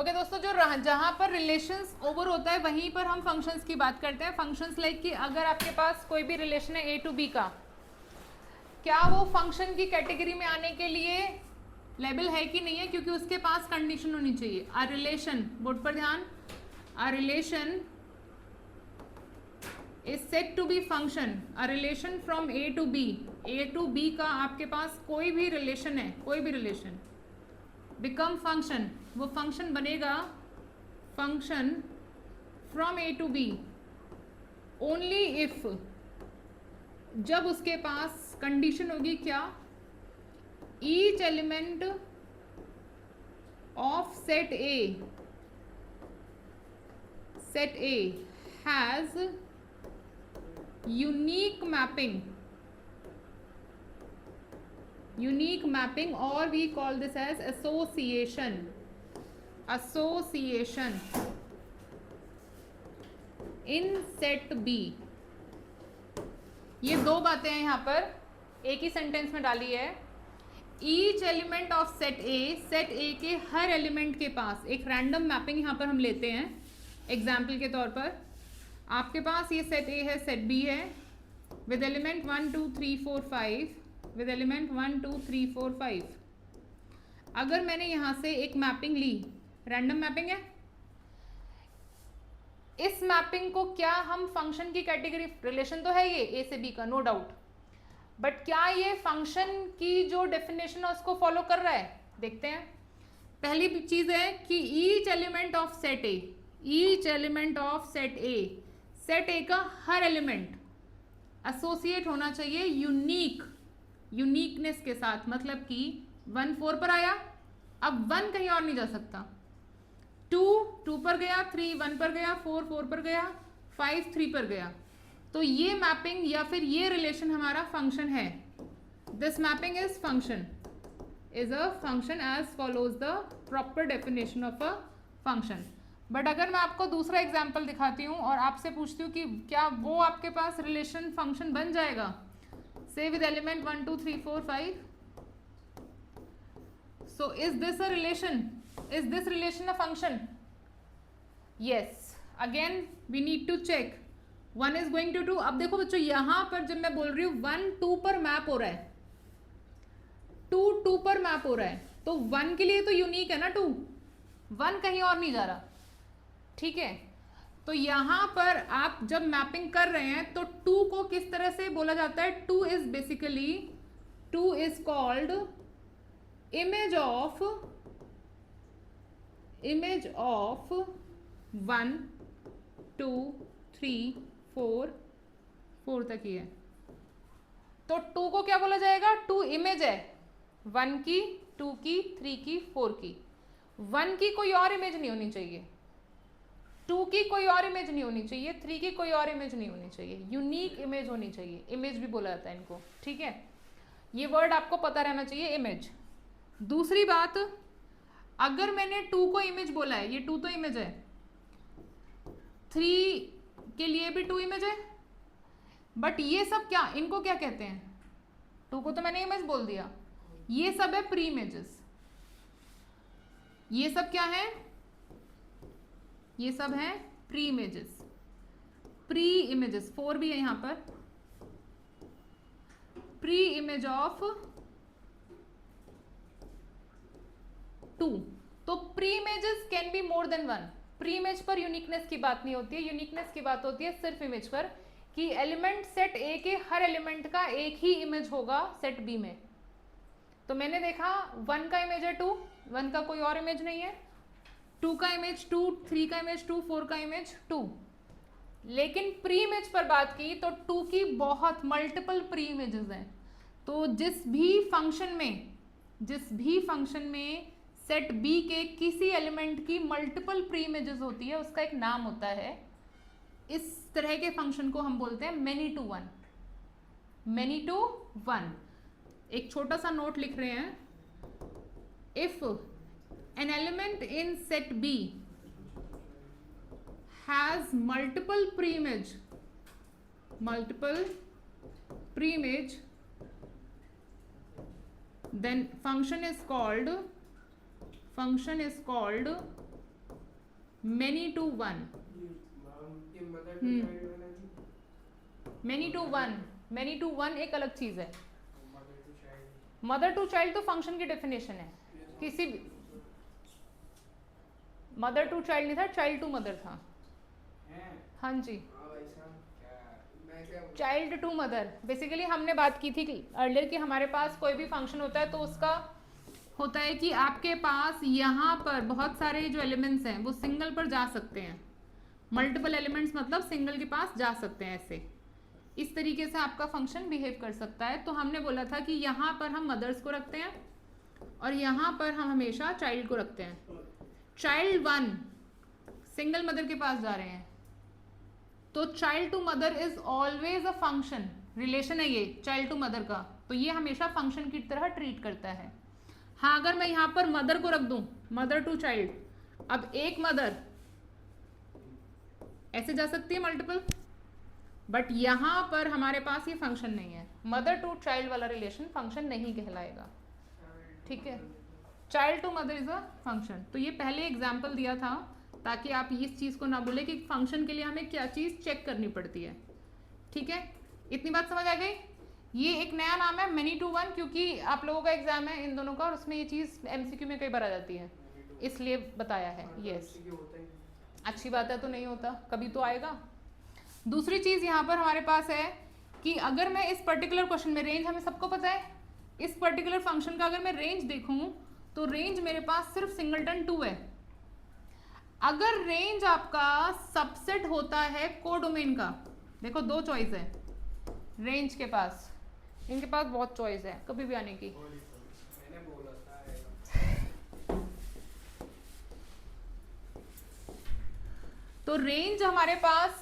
Okay दोस्तों, जो जहाँ पर रिलेशंस ओवर होता है वहीं पर हम फंक्शंस की बात करते हैं। फंक्शंस लाइक कि अगर आपके पास कोई भी रिलेशन है ए टू बी का, क्या वो फंक्शन की कैटेगरी में आने के लिए लेबल है कि नहीं है, क्योंकि उसके पास कंडीशन होनी चाहिए। अ रिलेशन, बोर्ड पर ध्यान, a relation is set to be function. A relation from A to B, A to B का आपके पास कोई भी रिलेशन है, कोई भी रिलेशन बिकम फंक्शन, वो फंक्शन बनेगा function from A to B only if, जब उसके पास कंडीशन होगी क्या, each element of set A has unique mapping और we call this as association in set B. ये दो बातें हैं यहाँ पर एक ही सेंटेंस में डाली है। ईच एलिमेंट ऑफ सेट ए के हर एलिमेंट के पास एक रैंडम मैपिंग यहाँ पर हम लेते हैं। एग्जाम्पल के तौर पर आपके पास ये सेट ए है, सेट बी है, विद एलिमेंट 1 2 3 4 5, विद एलिमेंट 1 2 3 4 5। अगर मैंने यहाँ से एक मैपिंग ली, रैंडम मैपिंग है, इस मैपिंग को क्या हम फंक्शन की कैटेगरी, रिलेशन तो है ये ए से बी का, नो डाउट, बट क्या ये फंक्शन की जो डेफिनेशन है उसको फॉलो कर रहा है? देखते हैं। पहली चीज है कि each element of set A, set ए का हर एलिमेंट एसोसिएट होना चाहिए यूनिकनेस के साथ। मतलब कि 1 4 पर आया, अब 1 कहीं और नहीं जा सकता, 2 2 पर गया, 3 1 पर गया, 4 4 पर गया, 5 3 पर गया। तो ये मैपिंग या फिर ये रिलेशन हमारा फंक्शन है। This mapping is a function as follows the proper definition of a function. But अगर मैं आपको दूसरा एग्जाम्पल दिखाती हूँ और आपसे पूछती हूँ कि क्या वो आपके पास रिलेशन फंक्शन बन जाएगा, say with element 1 2 3 4 5, so is this a relation, is this relation a function? Yes. Again we need to check 1 is going to 2। अब देखो बच्चों, यहां पर जब मैं बोल रही हूं 1 2 पर मैप हो रहा है, 2 2 पर मैप हो रहा है, तो 1 के लिए तो यूनिक है ना 2, 1 कहीं और नहीं जा रहा, ठीक है। तो यहां पर आप जब मैपिंग कर रहे हैं तो 2 को किस तरह से बोला जाता है? 2 is basically, 2 is called image of 1 2 3 4 तक ही है। तो 2 को क्या बोला जाएगा? 2 इमेज है 1 की, 2 की, 3 की, 4 की। 1 की कोई और इमेज नहीं होनी चाहिए, 2 की कोई और इमेज नहीं होनी चाहिए, 3 की कोई और इमेज नहीं होनी चाहिए, यूनिक इमेज होनी चाहिए। इमेज भी बोला जाता है इनको, ठीक है। ये वर्ड आपको पता रहना चाहिए, इमेज। दूसरी बात, अगर मैंने 2 को इमेज बोला है, ये 2 तो इमेज है, 3 के लिए भी 2 इमेज है, बट ये सब क्या, इनको क्या कहते हैं? 2 को तो मैंने इमेज बोल दिया, ये सब है प्री इमेजेस। ये सब क्या है? ये सब है प्री इमेजेस। 4 भी है यहां पर, प्री इमेज ऑफ 2। तो pre images can be more than 1। Pre image पर यूनिकनेस की बात नहीं होती है, यूनिकनेस की बात होती है सिर्फ इमेज पर, कि एलिमेंट सेट ए के हर एलिमेंट का एक ही इमेज होगा सेट बी में। तो मैंने देखा 1 का इमेज है 2, 1 का कोई और इमेज नहीं है, 2 का इमेज 2, 3 का इमेज 2, 4 का इमेज 2। लेकिन प्री इमेज पर बात की तो 2 की बहुत मल्टीपल प्री इमेजेस हैं। तो जिस भी फंक्शन में सेट बी के किसी एलिमेंट की मल्टीपल प्री इमेजेस होती है, उसका एक नाम होता है। इस तरह के फंक्शन को हम बोलते हैं मेनी टू वन। एक छोटा सा नोट लिख रहे हैं, if an element in set B has multiple pre image, then function is called many to one, many to one एक अलग चीज है। मदर टू चाइल्ड तो फंक्शन की डेफिनेशन है, किसी भी मदर टू चाइल्ड नहीं था, चाइल्ड टू मदर था। हाँ जी, चाइल्ड टू मदर। बेसिकली हमने बात की थी अर्लियर कि हमारे पास कोई भी फंक्शन होता है तो उसका होता है कि आपके पास यहाँ पर बहुत सारे जो एलिमेंट्स हैं वो सिंगल पर जा सकते हैं। मल्टीपल एलिमेंट्स मतलब सिंगल के पास जा सकते हैं। ऐसे इस तरीके से आपका फंक्शन बिहेव कर सकता है। तो हमने बोला था कि यहाँ पर हम मदर्स को रखते हैं और यहाँ पर हम हमेशा चाइल्ड को रखते हैं। चाइल्ड वन सिंगल मदर के पास जा रहे हैं तो child to mother is always a function, relation है ये चाइल्ड टू मदर का, तो ये हमेशा फंक्शन की तरह ट्रीट करता है। हाँ, अगर मैं यहाँ पर मदर को रख दूं, मदर टू चाइल्ड, अब एक मदर ऐसे जा सकती है मल्टीपल, बट यहाँ पर हमारे पास ये फंक्शन नहीं है। मदर टू चाइल्ड वाला रिलेशन फंक्शन नहीं कहलाएगा, ठीक है। Child to mother is a function. तो ये पहले एग्जाम्पल दिया था ताकि आप इस चीज़ को ना भूलें कि फंक्शन के लिए हमें क्या चीज़ चेक करनी पड़ती है, ठीक है। इतनी बात समझ आ गई। ये एक नया नाम है मेनी टू वन, क्योंकि आप लोगों का एग्जाम है इन दोनों का और उसमें ये चीज़ एमसीक्यू में कई बार आ जाती है, इसलिए बताया है। यस, अच्छी बात है, तो नहीं होता कभी तो आएगा। दूसरी चीज़ यहाँ पर हमारे पास है कि अगर मैं इस पर्टिकुलर क्वेश्चन में, रेंज हमें सबको पता है, इस पर्टिकुलर फंक्शन का अगर मैं रेंज देखूँ तो रेंज मेरे पास सिर्फ सिंगलटन 2 है। अगर रेंज आपका सबसेट होता है कोडोमेन का, देखो दो चॉइस है रेंज के पास, इनके पास बहुत चॉइस है कभी भी आने की। तो रेंज हमारे पास,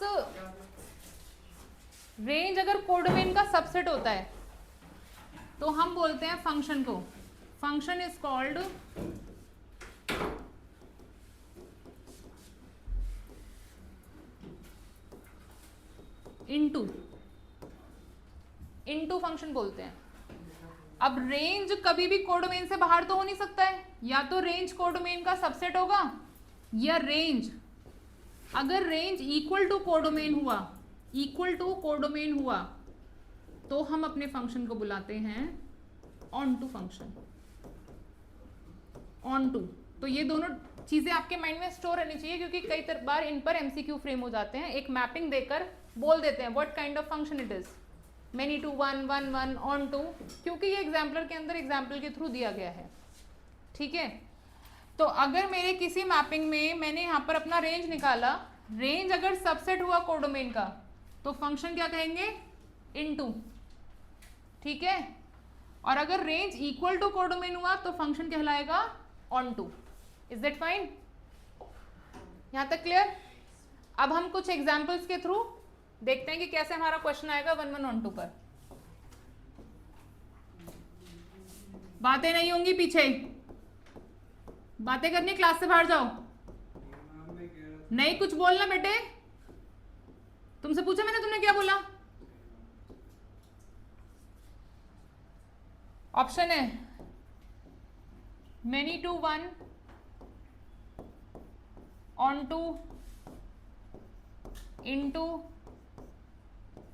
रेंज अगर कोडोमेन का सबसेट होता है तो हम बोलते हैं फंक्शन को, function is called into function बोलते हैं। अब रेंज कभी भी कोडोमेन से बाहर तो हो नहीं सकता है, या तो रेंज कोडोमेन का सबसेट होगा या रेंज, अगर रेंज इक्वल टू कोडोमेन हुआ तो हम अपने फंक्शन को बुलाते हैं onto function, onto. तो ये दोनों चीजें आपके माइंड में स्टोर रहनी चाहिए, क्योंकि कई बार इन पर एमसीक्यू फ्रेम हो जाते हैं। एक मैपिंग देकर बोल देते हैं what kind of function it is, many to one, one one, onto, क्योंकि ये एग्जाम्पलर के अंदर एग्जाम्पल के थ्रू दिया गया है, ठीक है। तो अगर मेरे किसी मैपिंग में मैंने यहाँ पर अपना रेंज निकाला, रेंज अगर सबसेट हुआ कोडोमेन का तो फंक्शन क्या कहेंगे, इनटू, ठीक है। और अगर रेंज इक्वल टू कोडोमेन हुआ तो फंक्शन कहलाएगा onto. Is that fine? यहां तक क्लियर? अब हम कुछ एग्जांपल्स के थ्रू देखते हैं कि कैसे हमारा क्वेश्चन आएगा 1 1 ऑन टू पर। बातें नहीं होंगी, पीछे बातें करनी, क्लास से बाहर जाओ, नहीं कुछ बोलना बेटे। तुमसे पूछा मैंने, तुमने क्या बोला? ऑप्शन है many to one, onto, into,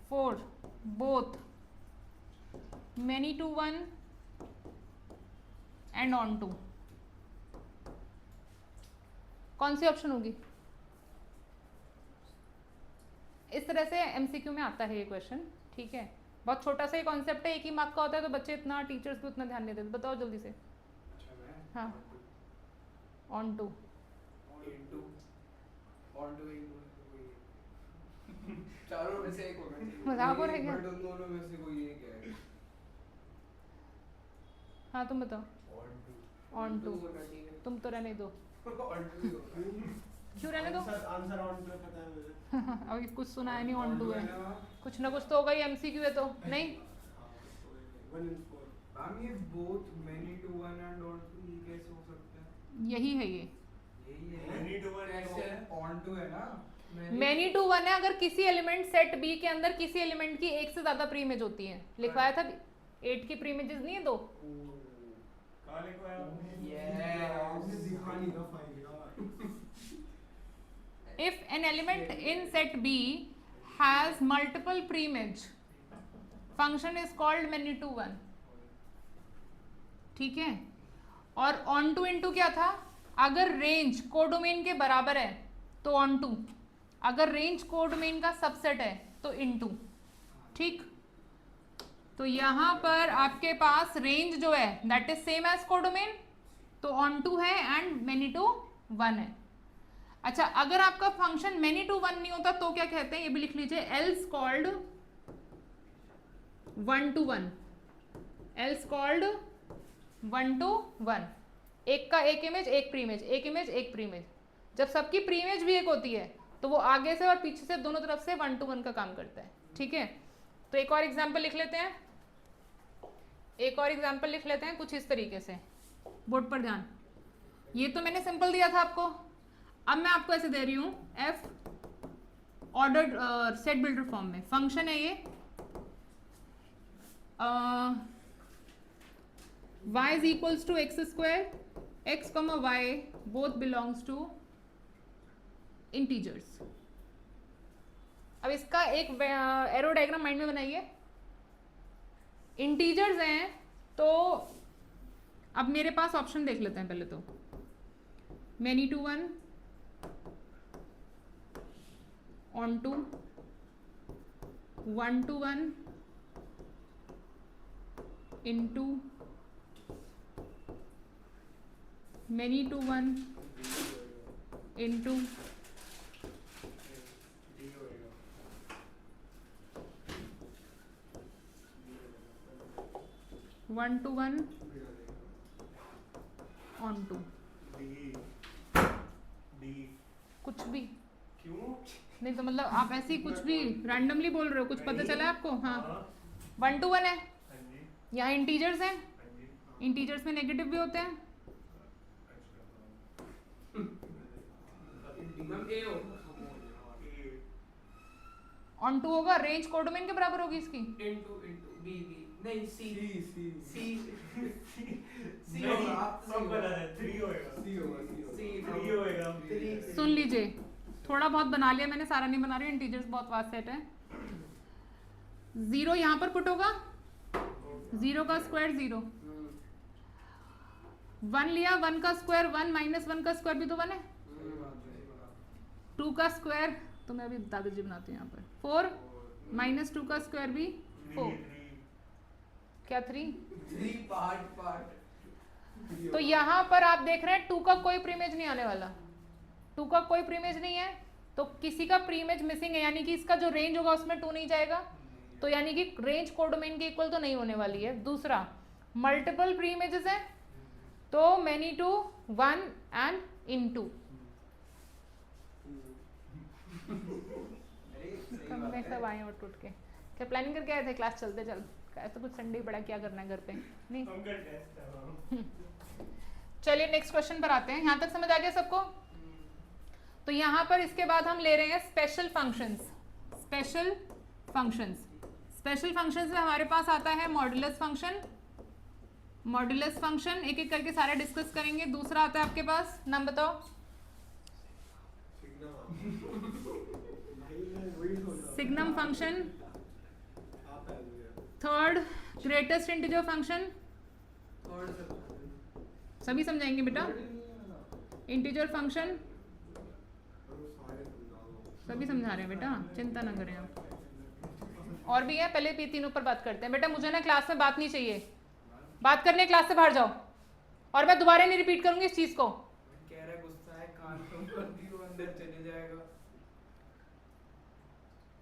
four, both, many to one and onto. कौन सी ऑप्शन होगी? इस तरह से एमसीक्यू में आता है ये क्वेश्चन, ठीक है। बहुत छोटा सा ही कॉन्सेप्ट है, एक ही मार्क का होता है, तो बच्चे इतना, टीचर्स भी उतना ध्यान नहीं देते। बताओ जल्दी से। हाँ, ऑन टू, चारों में से एक होना चाहिए। मजाक हो रहा है क्या? बट उन दोनों में से कोई एक है। हाँ तुम बताओ। ऑन टू, तुम तो रहने दो। क्यों रहने दो? आंसर ऑन टू पता है मुझे। अभी कुछ सुना है नहीं, ऑन टू है, कुछ ना कुछ तो होगा ही। एमसीक्यू है तो नहीं। 1 in 4। मैम ये both many to one and onto ये कैसे हो सकता है? यही है ये। यही है। Many to one कैसे ऑन टू है ना? मेनी टू वन है अगर किसी एलिमेंट सेट बी के अंदर किसी एलिमेंट की एक से ज्यादा प्री इमेज होती है। लिखवाया था 8 की प्री इमेजेस नहीं है, 2। कहां लिखवाया? ये आपने दिखा नहीं था फाइल का। if an element in set B has multiple preimage, function is called many to one. ठीक है, और ऑन टू इनटू क्या था, अगर रेंज कोडोमेन के बराबर है तो ऑन टू, अगर रेंज कोडोमेन का सबसेट है तो इनटू. ठीक, तो यहाँ पर आपके पास रेंज जो है that is same as codomain, तो ऑन टू है एंड मेनी टू वन है. अच्छा, अगर आपका फंक्शन मेनी टू वन नहीं होता तो क्या कहते हैं, ये भी लिख लीजिए, else called one two one, else called one two one. एक का एक इमेज एक प्रीइमेज, एक इमेज एक प्रीइमेज. जब सबकी प्रीइमेज भी एक होती है तो वो आगे से और पीछे से दोनों तरफ से वन टू वन का काम करता है. ठीक है, तो एक और एग्जांपल लिख लेते हैं, एक और एग्जांपल लिख लेते हैं कुछ इस तरीके से. बोर्ड पर ध्यान, ये तो मैंने सिंपल दिया था आपको, अब मैं आपको ऐसे दे रही हूँ F ordered set builder form में. फंक्शन है ये y is equals to x square, x comma y both belongs to integers. अब इसका एक एरो डायग्राम माइंड में बनाइए. इंटीजर्स हैं तो अब मेरे पास ऑप्शन देख लेते हैं पहले तो, many to one, on to, one to one, into, many to one, into, one to one, on to. कुछ भी क्यों? नहीं तो मतलब आप ऐसे ही कुछ भी रैंडमली बोल रहे हो, कुछ पता चला आपको? हाँ, वन टू वन है, यहाँ इंटीजर्स हैं, इंटीजर्स में नेगेटिव भी होते हैं. ऑन टू होगा, रेंज कोडोमेन के बराबर होगी इसकी. इनटू इनटू बी बी नहीं सी सी सी सी नहीं, होगा, सब बना है, 3 होएगा. सी होगा, सी 3 होएगा. सुन लीजिए, थोड़ा बहुत बना लिया मैंने, सारा नहीं बना रही, इंटीजर्स बहुत वास्ट सेट है. 0 यहाँ पर पुट होगा, 0 का स्क्वायर 0, 1 लिया, 1 का स्क्वायर 1 माइनस 1 का स्क्वायर भी तो 1 है, 2 का स्क्वायर तो मैं अभी दादाजी बनाती हूँ यहाँ पर, 4 माइनस 2 का स्क्वायर भी 4, क्या 3. पार्ट तो यहाँ पर आप देख रहे हैं 2 का कोई प्रीइमेज नहीं आने वाला, 2 का कोई प्रीइमेज नहीं है, तो किसी का प्रीइमेज मिसिंग है, यानी कि इसका जो रेंज होगा उसमें 2 नहीं जाएगा, तो यानी कि रेंज कोडोमेन के इक्वल तो नहीं होने वाली है. दूसरा, मल्टीपल प्रीइमेजेस है तो many to one and into. सब आए और टूट के, क्या प्लानिंग करके आए थे क्लास चलते चल, तो कुछ संडे बड़ा क्या करना है घर पे नहीं. हम कर टेस्ट है. चलिए नेक्स्ट क्वेश्चन पर आते हैं. यहाँ तक समझ आ गया सबको? तो यहाँ पर इसके बाद हम ले रहे हैं special functions. Special functions, special functions में हमारे पास आता है मॉड्यूलस फंक्शन. मॉड्यूलस फंक्शन एक एक करके सारे डिस्कस करेंगे. दूसरा आता है आपके पास, नाम बताओ. Signum function. Third, greatest integer function. सभी समझाएंगे बेटा. इंटीजर फंक्शन सभी समझा रहे हैं बेटा, चिंता ना करें आप. और भी है, पहले भी तीनों पर बात करते हैं बेटा. मुझे ना क्लास में बात नहीं चाहिए, बात करने क्लास से बाहर जाओ, और मैं दोबारा नहीं रिपीट करूंगी इस चीज को. कह रहा है गुस्सा है, कान कम कर दियो, अंदर चले जाएगा.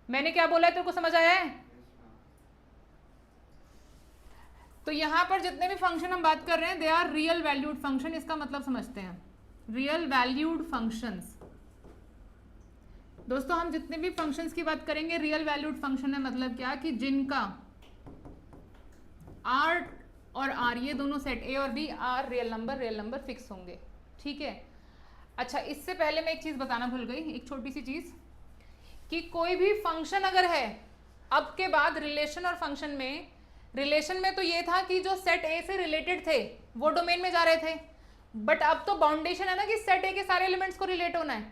मैंने क्या बोला है तेरे को समझ आया है? तो यहाँ पर जितने भी फंक्शन हम बात कर रहे हैं they are real valued function. इसका मतलब समझते हैं, रियल वैल्यूड फंक्शंस. दोस्तों हम जितने भी फंक्शंस की बात करेंगे रियल वैल्यूड फंक्शन है मतलब क्या, कि जिनका आर और आर ये दोनों सेट ए और B are real number fix होंगे. ठीक है. अच्छा, इससे पहले मैं एक चीज बताना भूल गई, एक छोटी सी चीज, कि कोई भी फंक्शन अगर है, अब के बाद रिलेशन और फंक्शन में, रिलेशन में तो ये था कि जो सेट ए से रिलेटेड थे वो डोमेन में जा रहे थे, बट अब तो बाउंडेशन है ना कि सेट ए के सारे एलिमेंट्स को रिलेट होना है.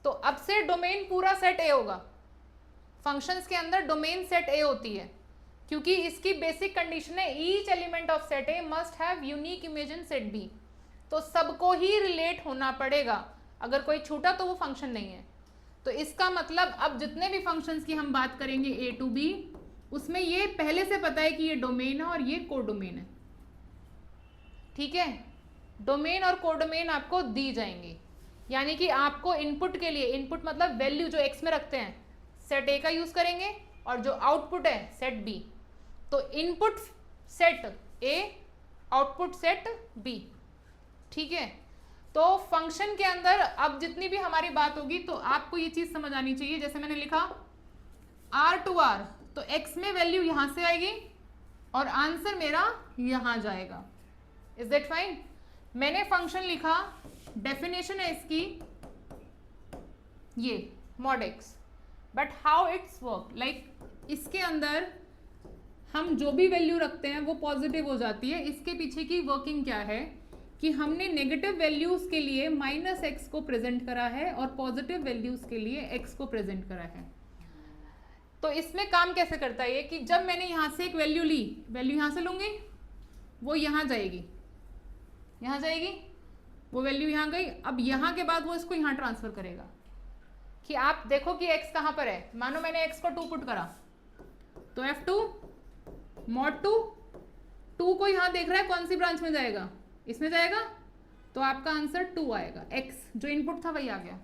तो अब से डोमेन पूरा सेट ए होगा। फंक्शंस के अंदर डोमेन सेट ए होती है, क्योंकि इसकी बेसिक कंडीशन है each element of set A must have unique image in set B. तो सबको ही रिलेट होना पड़ेगा, अगर कोई छूटा तो वो फंक्शन नहीं है। तो इसका मतलब अब जितने भी फंक्शंस की हम बात करेंगे ए टू बी, उसमें ये पहले से पता है कि ये डोमेन है और ये कोडोमेन है। ठीक है, डोमेन और कोडोमेन आपको दी जाएंगी, यानी कि आपको इनपुट के लिए, इनपुट मतलब वैल्यू जो एक्स में रखते हैं, सेट ए का यूज करेंगे, और जो आउटपुट है सेट बी। तो input set A, output set B. ठीक है, तो फंक्शन के अंदर अब जितनी भी हमारी बात होगी तो आपको ये चीज समझ आनी चाहिए। जैसे मैंने लिखा आर टू आर, तो एक्स में वैल्यू यहां से आएगी और आंसर मेरा यहां जाएगा। Is that fine? मैंने फंक्शन लिखा, डेफिनेशन है इसकी ये mod x, but how it's work, like इसके अंदर हम जो भी वैल्यू रखते हैं वो पॉजिटिव हो जाती है। इसके पीछे की वर्किंग क्या है कि हमने नेगेटिव वैल्यूज के लिए -x को प्रेजेंट करा है और पॉजिटिव वैल्यूज के लिए x को प्रेजेंट करा है। तो इसमें काम कैसे करता है ये कि जब मैंने यहां से एक वैल्यू ली, वैल्यू यहां से लूंगी, वो यहां जाएगी, यहां जाएगी, वो वैल्यू यहां गई। अब यहां के बाद वो इसको यहां ट्रांसफर करेगा कि आप देखो कि x कहां पर है। मानो मैंने x को 2 पुट करा, तो f2 mod 2 को यहां देख रहा है कौन सी ब्रांच में जाएगा, इसमें जाएगा, तो आपका आंसर 2 आएगा। x जो इनपुट था वही आ गया।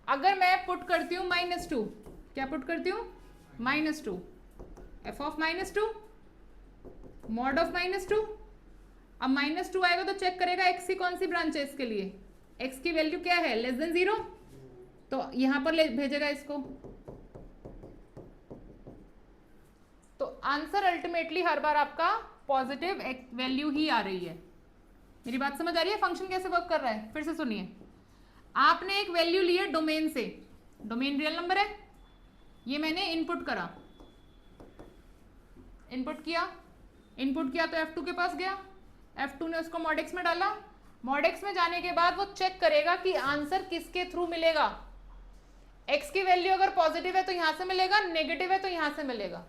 अगर मैं पुट करती हूँ -2, क्या पुट करती हूँ -2, f ऑफ -2 mod ऑफ -2। अब -2 आएगा तो चेक करेगा x की कौन सी ब्रांच है इसके लिए, x की वैल्यू क्या है, <0, तो यहां पर भेजेगा इसको। तो आंसर अल्टीमेटली हर बार आपका पॉजिटिव वैल्यू ही आ रही है। मेरी बात समझ आ रही है? फंक्शन कैसे वर्क कर रहा है फिर से सुनिए। आपने एक वैल्यू ली है डोमेन से, डोमेन रियल नंबर है, ये मैंने इनपुट करा, इनपुट किया तो f2 के पास गया, f2 ने उसको mod x में डाला। mod x में जाने के बाद वो चेक करेगा कि आंसर किसके थ्रू मिलेगा। x की वैल्यू अगर पॉजिटिव है तो यहां से मिलेगा, नेगेटिव है तो यहां से मिलेगा।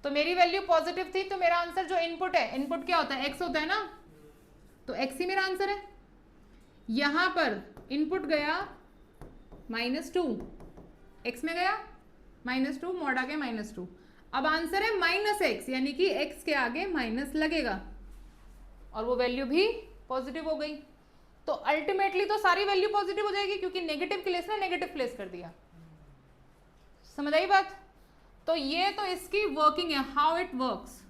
तो मेरी वैल्यू पॉजिटिव थी तो मेरा आंसर जो इनपुट है, इनपुट क्या होता है, x होता है ना, तो x ही मेरा आंसर है। यहां पर इनपुट गया -2, x में गया -2, mod आ गया -2। अब आंसर है -x, यानी कि x के आगे माइनस लगेगा और वो वैल्यू भी पॉजिटिव हो गई। तो अल्टीमेटली तो सारी वैल्यू पॉजिटिव हो जाएगी, क्योंकि नेगेटिव प्लेस ने नेगेटिव प्लेस कर दिया। समझ आई बात? तो ये तो इसकी वर्किंग है, हाउ इट वर्क्स।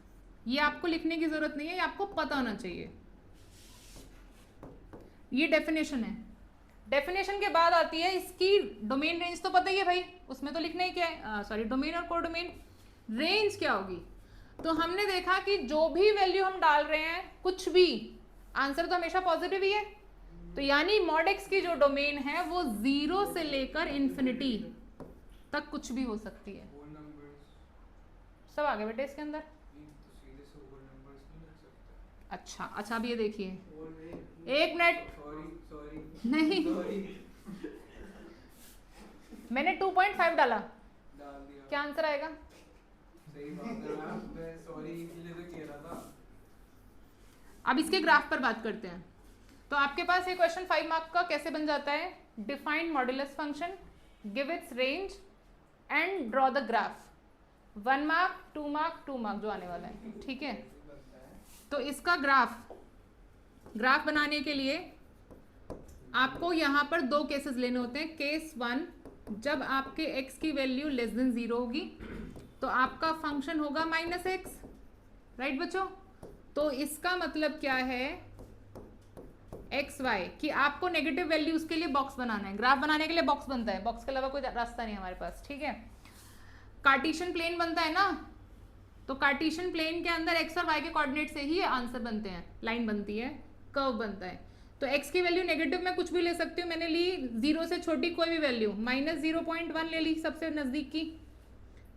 ये आपको लिखने की जरूरत नहीं है, ये आपको पता होना चाहिए। ये डेफिनेशन है। डेफिनेशन के बाद आती है इसकी डोमेन रेंज, तो पता ही है भाई, उसमें तो लिखना ही क्या है, सॉरी डोमेन और कोडोमेन रेंज क्या होगी। तो हमने देखा कि जो भी वैल्यू हम डाल रहे हैं, कुछ भी, आंसर तो हमेशा पॉजिटिव ही है। तो यानी mod x की जो डोमेन है वो 0 से लेकर इन्फिनिटी तक कुछ भी हो सकती है। सब आ गए बेटे इसके अंदर। अच्छा, अब ये देखिए, एक मिनट, नहीं मैंने 2.5 डाला, क्या आंसर आएगा? सही बात है, मैं सॉरी इसलिए तो कह रहा था। अब इसके ग्राफ पर बात करते हैं। तो आपके पास ये क्वेश्चन 5 मार्क का कैसे बन जाता है, defined modulus function, give its range and draw the graph. 1 mark, 2 mark, 2 mark जो आने वाला है। ठीक है, तो इसका ग्राफ बनाने के लिए आपको यहाँ पर 2 केसेस लेने होते हैं। केस 1, जब आपके x की वैल्यू <0 होगी तो आपका फंक्शन होगा -x, राइट बच्चों? तो इसका मतलब क्या है, xy, कि आपको नेगेटिव वैल्यूज के लिए बॉक्स बनाना है। ग्राफ बनाने के लिए बॉक्स बनता है, बॉक्स के अलावा कोई रास्ता नहीं हमारे पास। ठीक है, कार्टेशियन प्लेन बनता है ना, तो कार्टेशियन प्लेन के अंदर x और y के कोऑर्डिनेट से ही आंसर बनते हैं, लाइन बनती है, कर्व बनता है। तो x की वैल्यू नेगेटिव में कुछ भी ले सकती हूँ, मैंने ली 0 से छोटी कोई भी वैल्यू, -0.1 ले ली सबसे नजदीक की,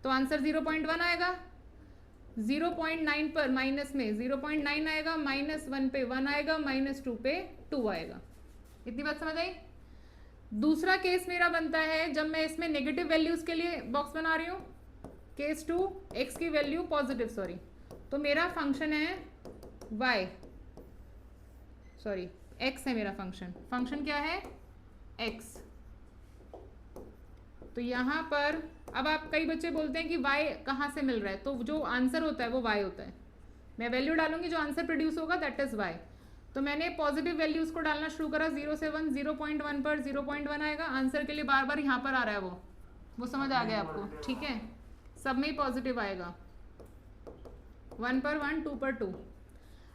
तो आंसर 0.1 आएगा। 0.9 पर माइनस में 0.9 आएगा, -1 पे 1 आएगा, -2 पे 2 आएगा। इतनी बात समझ आई? दूसरा केस मेरा बनता है जब मैं इसमें नेगेटिव वैल्यूज के लिए बॉक्स बना रही हूँ, केस 2 x की वैल्यू पॉजिटिव, सॉरी, तो मेरा फंक्शन है y, सॉरी x है मेरा फंक्शन क्या है x। तो यहाँ पर अब आप कई बच्चे बोलते हैं कि y कहाँ से मिल रहा है, तो जो आंसर होता है वो y होता है, मैं वैल्यू डालूंगी जो आंसर प्रोड्यूस होगा दैट इज y। तो मैंने पॉजिटिव वैल्यूज को डालना शुरू करा, 0 से 1, 0.1 पर 0.1 आएगा, आंसर के लिए बार बार यहाँ पर आ रहा है वो समझ आ गया आपको, ठीक है, सब में ही पॉजिटिव आएगा, 1 पर 1, 2 पर 2।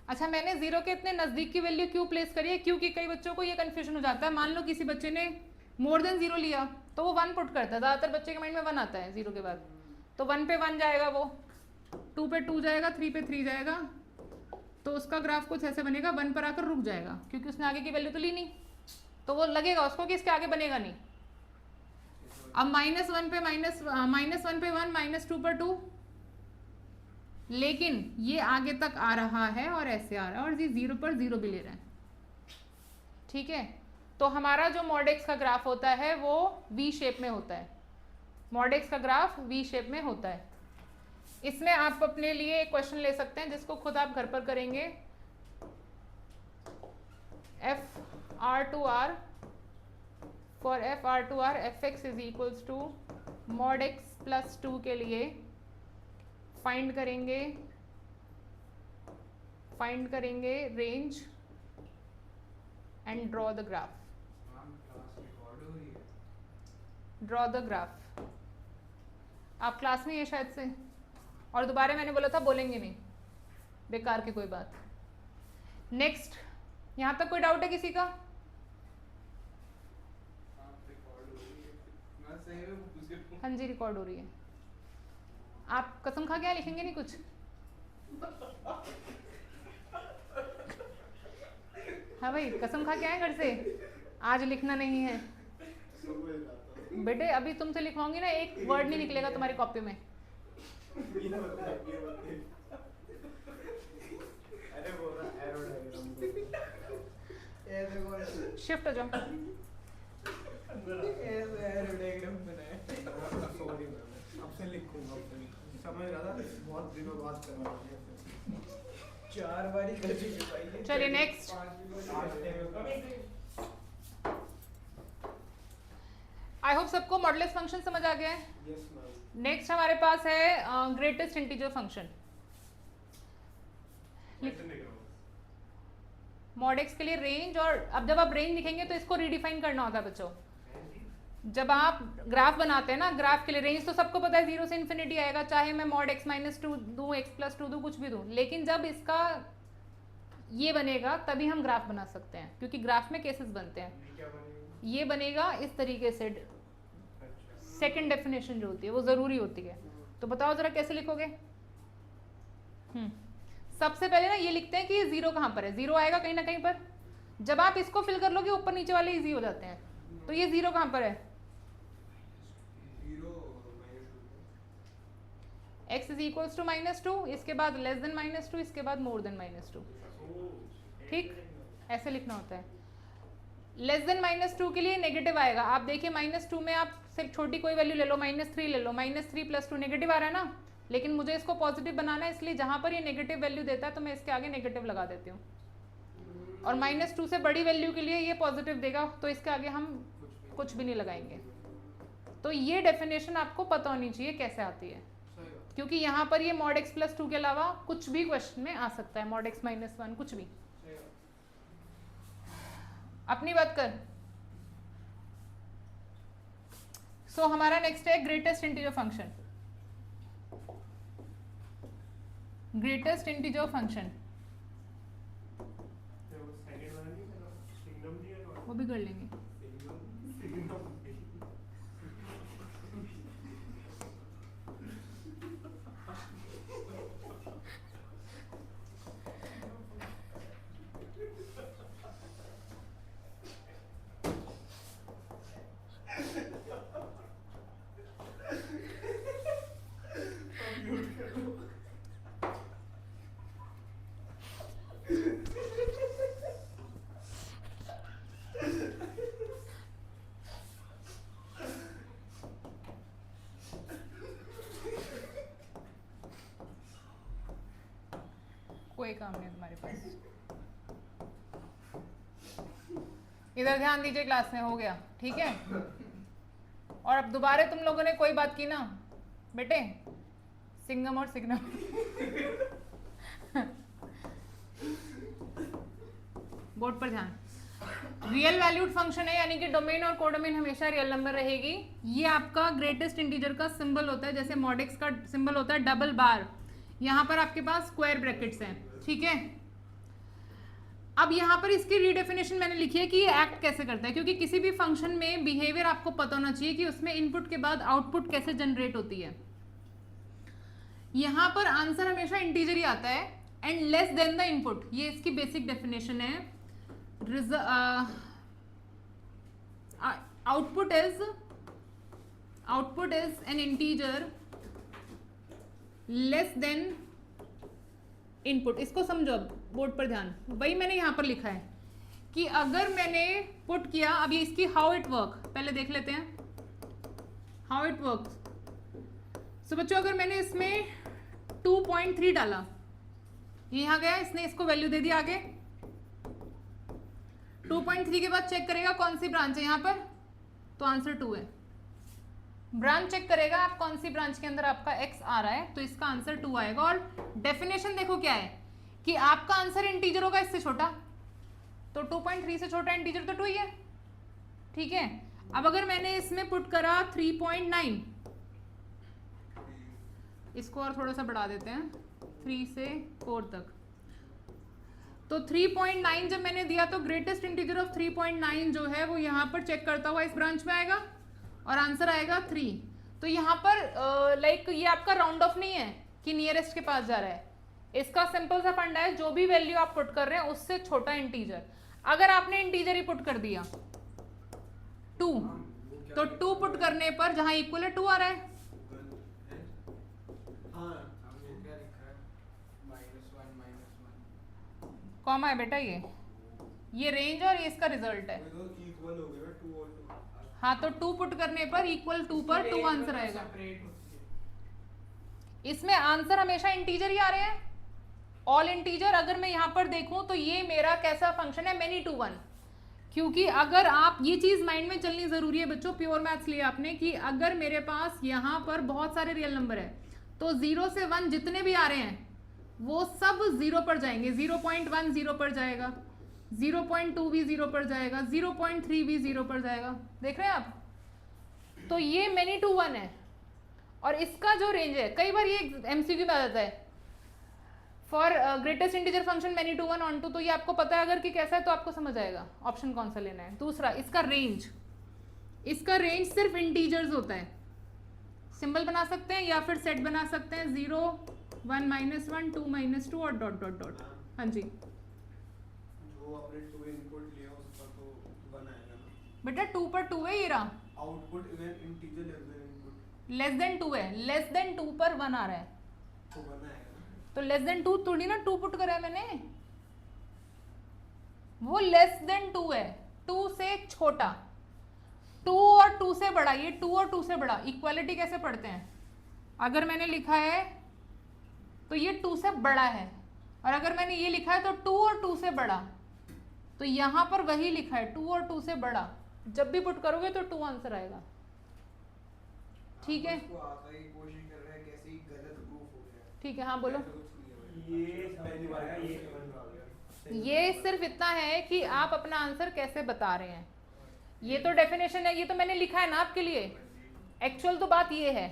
अच्छा, मैंने 0 के इतने नज़दीक की वैल्यू क्यों प्लेस करी है, क्योंकि कई बच्चों को ये कन्फ्यूजन हो जाता है, मान लो किसी बच्चे ने मोर देन 0 लिया तो वो 1 पुट करता है, ज़्यादातर बच्चे के माइंड में 1 आता है 0 के बाद, तो 1 पे 1 जाएगा, वो 2 पे 2 जाएगा, 3 पे 3 जाएगा, तो उसका ग्राफ कुछ ऐसे बनेगा, 1 पर आकर रुक जाएगा क्योंकि उसने आगे की वैल्यू तो ली नहीं, तो वो लगेगा उसको कि इसके आगे बनेगा नहीं। अब -1 पे -1 पे 1, -2 पर 2, लेकिन ये आगे तक आ रहा है और ऐसे आ रहा है और ये 0 पर 0 भी ले रहा है, ठीक है। तो हमारा जो मॉड एक्स का ग्राफ होता है वो वी शेप में होता है, मॉड एक्स का ग्राफ वी शेप में होता है। इसमें आप अपने लिए एक क्वेश्चन ले सकते हैं जिसको खुद आप घर पर करेंगे, F R to R, for F R to R F X is equals to mod X plus 2 के लिए फाइंड करेंगे range and draw the graph, draw the graph. आप क्लास में ही है शायद से, और दोबारा मैंने बोला था बोलेंगे नहीं, बेकार की कोई बात। नेक्स्ट, यहाँ तक कोई डाउट है किसी का? हाँ जी, रिकॉर्ड हो रही है। आप कसम खा के यहाँ लिखेंगे नहीं कुछ? हाँ भाई, कसम खा के आए घर से, आज लिखना नहीं है बेटे, अभी तुमसे लिखवाऊंगी ना, एक वर्ड नहीं निकलेगा तुम्हारी कॉपी में। शिफ्ट हो जाओ। समझ रहा था, बहुत दिनों बाद करना है, 4 बार ही कर चुके भाई। चलिए नेक्स्ट, आई होप सबको मॉडुलस फंक्शन समझ आ गया है। नेक्स्ट हमारे पास है greatest integer function. Mod x के लिए रेंज, और अब जब आप रेंज लिखेंगे तो इसको रीडिफाइन करना होता है बच्चों। जब आप ग्राफ बनाते हैं ना, ग्राफ के लिए रेंज तो सबको पता है 0 से इन्फिनिटी आएगा, चाहे मैं मॉड x -2 दूँ, x+2 दूँ, कुछ भी दूँ, लेकिन जब इसका ये बनेगा तभी हम ग्राफ बना सकते हैं, क्योंकि ग्राफ में केसेस बनते हैं। ये बनेगा इस तरीके से, सेकंड डेफिनेशन जो होती है वो ज़रूरी होती है। तो बताओ ज़रा कैसे लिखोगे? सबसे पहले ना ये लिखते हैं कि ये 0 कहाँ पर है, 0 आएगा कहीं ना कहीं पर। जब आप इसको फिल कर लोगे ऊपर नीचे वाले इजी हो जाते हैं, तो ये 0 कहाँ पर है? x इज इक्वल्स टू -2, इसके बाद लेस देन -2, इसके बाद मोर देन -2, ठीक, ऐसे लिखना होता है। लेस देन -2 के लिए नेगेटिव आएगा, आप देखिए -2 में आप सिर्फ छोटी कोई वैल्यू ले लो, -3 ले लो, -3 + 2 नेगेटिव आ रहा है ना, लेकिन मुझे इसको पॉजिटिव बनाना है, इसलिए जहाँ पर ये नेगेटिव वैल्यू देता है तो मैं इसके आगे नेगेटिव लगा देती हूँ, और -2 से बड़ी वैल्यू के लिए ये पॉजिटिव देगा तो इसके आगे हम कुछ भी नहीं लगाएंगे। तो ये डेफिनेशन आपको पता होनी चाहिए कैसे आती है, क्योंकि यहाँ पर ये मॉड x + 2 के अलावा कुछ भी क्वेश्चन में आ सकता है, मॉड x - 1 कुछ भी। अपनी बात कर। सो हमारा नेक्स्ट है greatest integer function. Greatest integer function वो भी कर लेंगे। काम नहीं है तुम्हारे पास। इधर ध्यान दीजिए, क्लास में हो गया, ठीक है। और अब दोबारा तुम लोगों ने कोई बात की ना बेटे, सिंगम और सिग्नम बोर्ड पर ध्यान। रियल वैल्यूड फंक्शन है, यानी कि डोमेन और कोडोमेन हमेशा रियल नंबर रहेगी। ये आपका ग्रेटेस्ट इंटीजर का सिंबल होता है, जैसे मॉडेक्स का सिंबल होता है डबल बार, यहाँ पर आपके पास स्क्वायर ब्रैकेट्स हैं, ठीक है। अब यहाँ पर इसकी रीडेफिनेशन मैंने लिखी है कि ये एक्ट कैसे करता है, क्योंकि किसी भी फंक्शन में बिहेवियर आपको पता होना चाहिए कि उसमें इनपुट के बाद आउटपुट कैसे जनरेट होती है। यहाँ पर आंसर हमेशा इंटीजर ही आता है and less than the input, ये इसकी बेसिक डेफिनेशन है। Output is an integer less than input. इसको समझो, अब बोर्ड पर ध्यान। वही मैंने यहाँ पर लिखा है कि अगर मैंने पुट किया, अब ये इसकी हाउ इट वर्क पहले देख लेते हैं, हाउ इट वर्क। सो बच्चों, अगर मैंने इसमें 2.3 डाला, ये यहाँ गया, इसने इसको वैल्यू दे दी आगे। 2.3 के बाद चेक करेगा कौन सी ब्रांच है यहाँ पर, तो आंसर 2 है। ब्रांच चेक करेगा आप कौन सी ब्रांच के अंदर आपका x आ रहा है, तो इसका आंसर 2 आएगा। और डेफिनेशन देखो क्या है कि आपका आंसर इंटीजर होगा इससे छोटा, तो 2.3 से छोटा इंटीजर तो 2 ही है, ठीक है। अब अगर मैंने इसमें पुट करा 3.9, इसको और थोड़ा सा बढ़ा देते हैं 3 से 4 तक, तो 3.9 जब मैंने दिया तो ग्रेटेस्ट इंटीजर ऑफ 3.9 जो है वो यहाँ पर चेक करता हुआ इस ब्रांच में आएगा और आंसर आएगा 3। तो यहाँ पर लाइक ये आपका राउंड ऑफ नहीं है कि नियरेस्ट के पास जा रहा है, इसका सिंपल सा फंडा है, जो भी वैल्यू आप पुट कर रहे हैं उससे छोटा इंटीजर। अगर आपने इंटीजर ही पुट कर दिया 2, तो 2 पुट करने पर जहां इक्वल है 2 आ रहा है, कॉमा है बेटा, ये रेंज और ये इसका रिजल्ट है। हाँ, तो 2 पुट करने पर इक्वल 2 पर 2 आंसर आएगा। इसमें आंसर हमेशा इंटीजर ही आ रहे हैं, ऑल इंटीजर। अगर मैं यहाँ पर देखूं तो ये मेरा कैसा फंक्शन है, मेनी टू वन। क्योंकि अगर आप, ये चीज माइंड में चलनी जरूरी है बच्चों, प्योर मैथ्स लिया आपने, कि अगर मेरे पास यहाँ पर बहुत सारे रियल नंबर है तो 0 से 1 जितने भी आ रहे हैं वो सब 0 पर जाएंगे। 0.1 0 पर जाएगा, 0.2 भी 0 पर जाएगा, 0.3 भी 0 पर जाएगा, देख रहे हैं आप। तो ये मेनी टू वन है और इसका जो रेंज है, कई बार ये एमसीक्यू में आ जाता है, for greatest integer function many to one onto, तो ये आपको पता है अगर कि कैसा है तो आपको समझ आएगा ऑप्शन कौन सा लेना है। दूसरा, इसका रेंज, इसका रेंज सिर्फ इंटीजर्स होता है, सिंबल बना सकते हैं या फिर सेट बना सकते हैं, 0 1 -1 2 -2 और डॉट डॉट डॉट। हाँ जी, जो आपने 2 इनपुट लिया उसका तो 1 आएगा ना बेटा, 2 पर 2 है, ये रहा। Output even integer less than input less than 2 है, लेस देन 2 पर 1 आ रहा है, तो 1 आएगा ना। तो लेस देन 2 थोड़ी ना 2 पुट करा है मैंने, वो लेस देन 2 है, 2 से छोटा, 2 और 2 से बड़ा, ये 2 और 2 से बड़ा। इक्वालिटी कैसे पढ़ते हैं, अगर मैंने लिखा है तो ये 2 से बड़ा है, और अगर मैंने ये लिखा है तो 2 और 2 से बड़ा, तो यहाँ पर वही लिखा है 2 और 2 से बड़ा। जब भी पुट करोगे तो 2 आंसर आएगा, ठीक है। इसको आगे की कोशिश कर रहे हैं, कैसे ही गलत प्रूफ हो गया। ठीक है, हाँ बोलो। ये पहली बार है, ये समझ में आ गया। ये सिर्फ इतना है कि आप अपना आंसर कैसे बता रहे हैं, ये तो डेफिनेशन है, ये तो मैंने लिखा है ना आपके लिए, एक्चुअल तो बात ये है।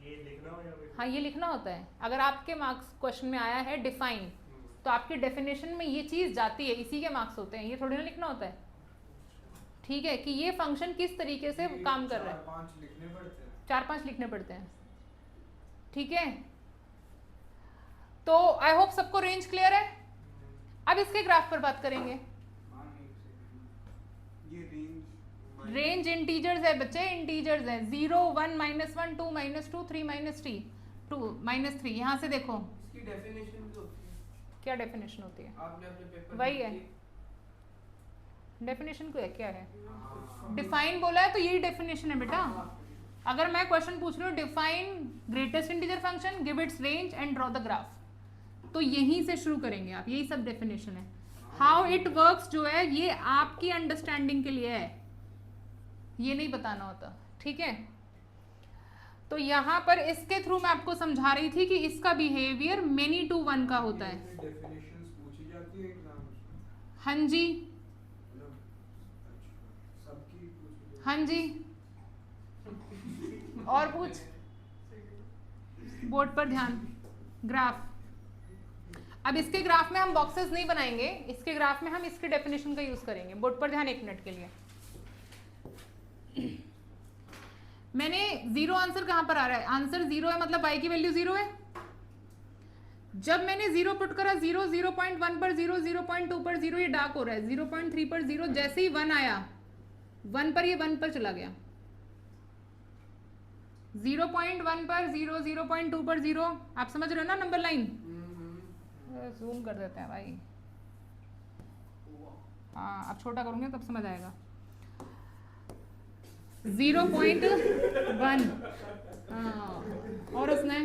ये लिखना हो या फिर हाँ, ये लिखना होता है। अगर आपके मार्क्स क्वेश्चन में आया है डिफाइन, तो आपकी डेफिनेशन में ये चीज़ जाती है, इसी के मार्क्स होते हैं, ये थोड़ी ना लिखना होता है, ठीक है, कि ये फंक्शन किस तरीके से काम कर रहा है। 4-5 लिखने पड़ते हैं। 4-5 लिखने पड़ते हैं, ठीक है। तो आई होप सबको रेंज क्लियर है। अब इसके ग्राफ पर बात करेंगे। ये रेंज इंटीजर्स है बच्चे, इंटीजर्स है, 0 1 -1 2 -2 3 -3 2 -3। यहाँ से देखो इसकी डेफिनेशन जो होती है, क्या डेफिनेशन होती है, आपने अपने पेपर वही है डेफिनेशन को है, क्या है डिफाइन बोला है, तो यही डेफिनेशन है बेटा। अगर मैं क्वेश्चन पूछ रही हूँ define greatest integer function, give its range and draw the graph, तो यहीं से शुरू करेंगे आप, यही सब डेफिनेशन है। हाउ इट वर्क्स जो है ये आपकी अंडरस्टैंडिंग के लिए है, ये नहीं बताना होता, ठीक है। तो यहाँ पर इसके थ्रू मैं आपको समझा रही थी कि इसका बिहेवियर मेनी टू वन का होता है। डेफिनेशंस पूछी जाती है एग्जाम में? हाँ जी, मतलब सबकी पूछी हाँ जी, और पूछ, बोर्ड पर ध्यान। ग्राफ, अब इसके ग्राफ में हम बॉक्सेस नहीं बनाएंगे, इसके ग्राफ में हम इसके डेफिनेशन का यूज करेंगे। बोर्ड पर ध्यान 1 मिनट के लिए। मैंने जीरो आंसर कहां पर आ रहा है, आंसर 0 है मतलब y की वैल्यू 0 है। जब मैंने 0 पुट करा, 0, 0.1 पर 0, 0.2 पर 0, ये डार्क हो रहा है, 0.3 पर 0, जैसे ही 1 आया 1 पर, ये 1 पर चला गया, 0.1 पर 0, 0.2 पर 0, आप समझ रहे हो ना नंबर लाइन। जूम कर देते हैं भाई, हाँ अब छोटा करूंगे तब समझ आएगा। 0.1, हाँ, और उसने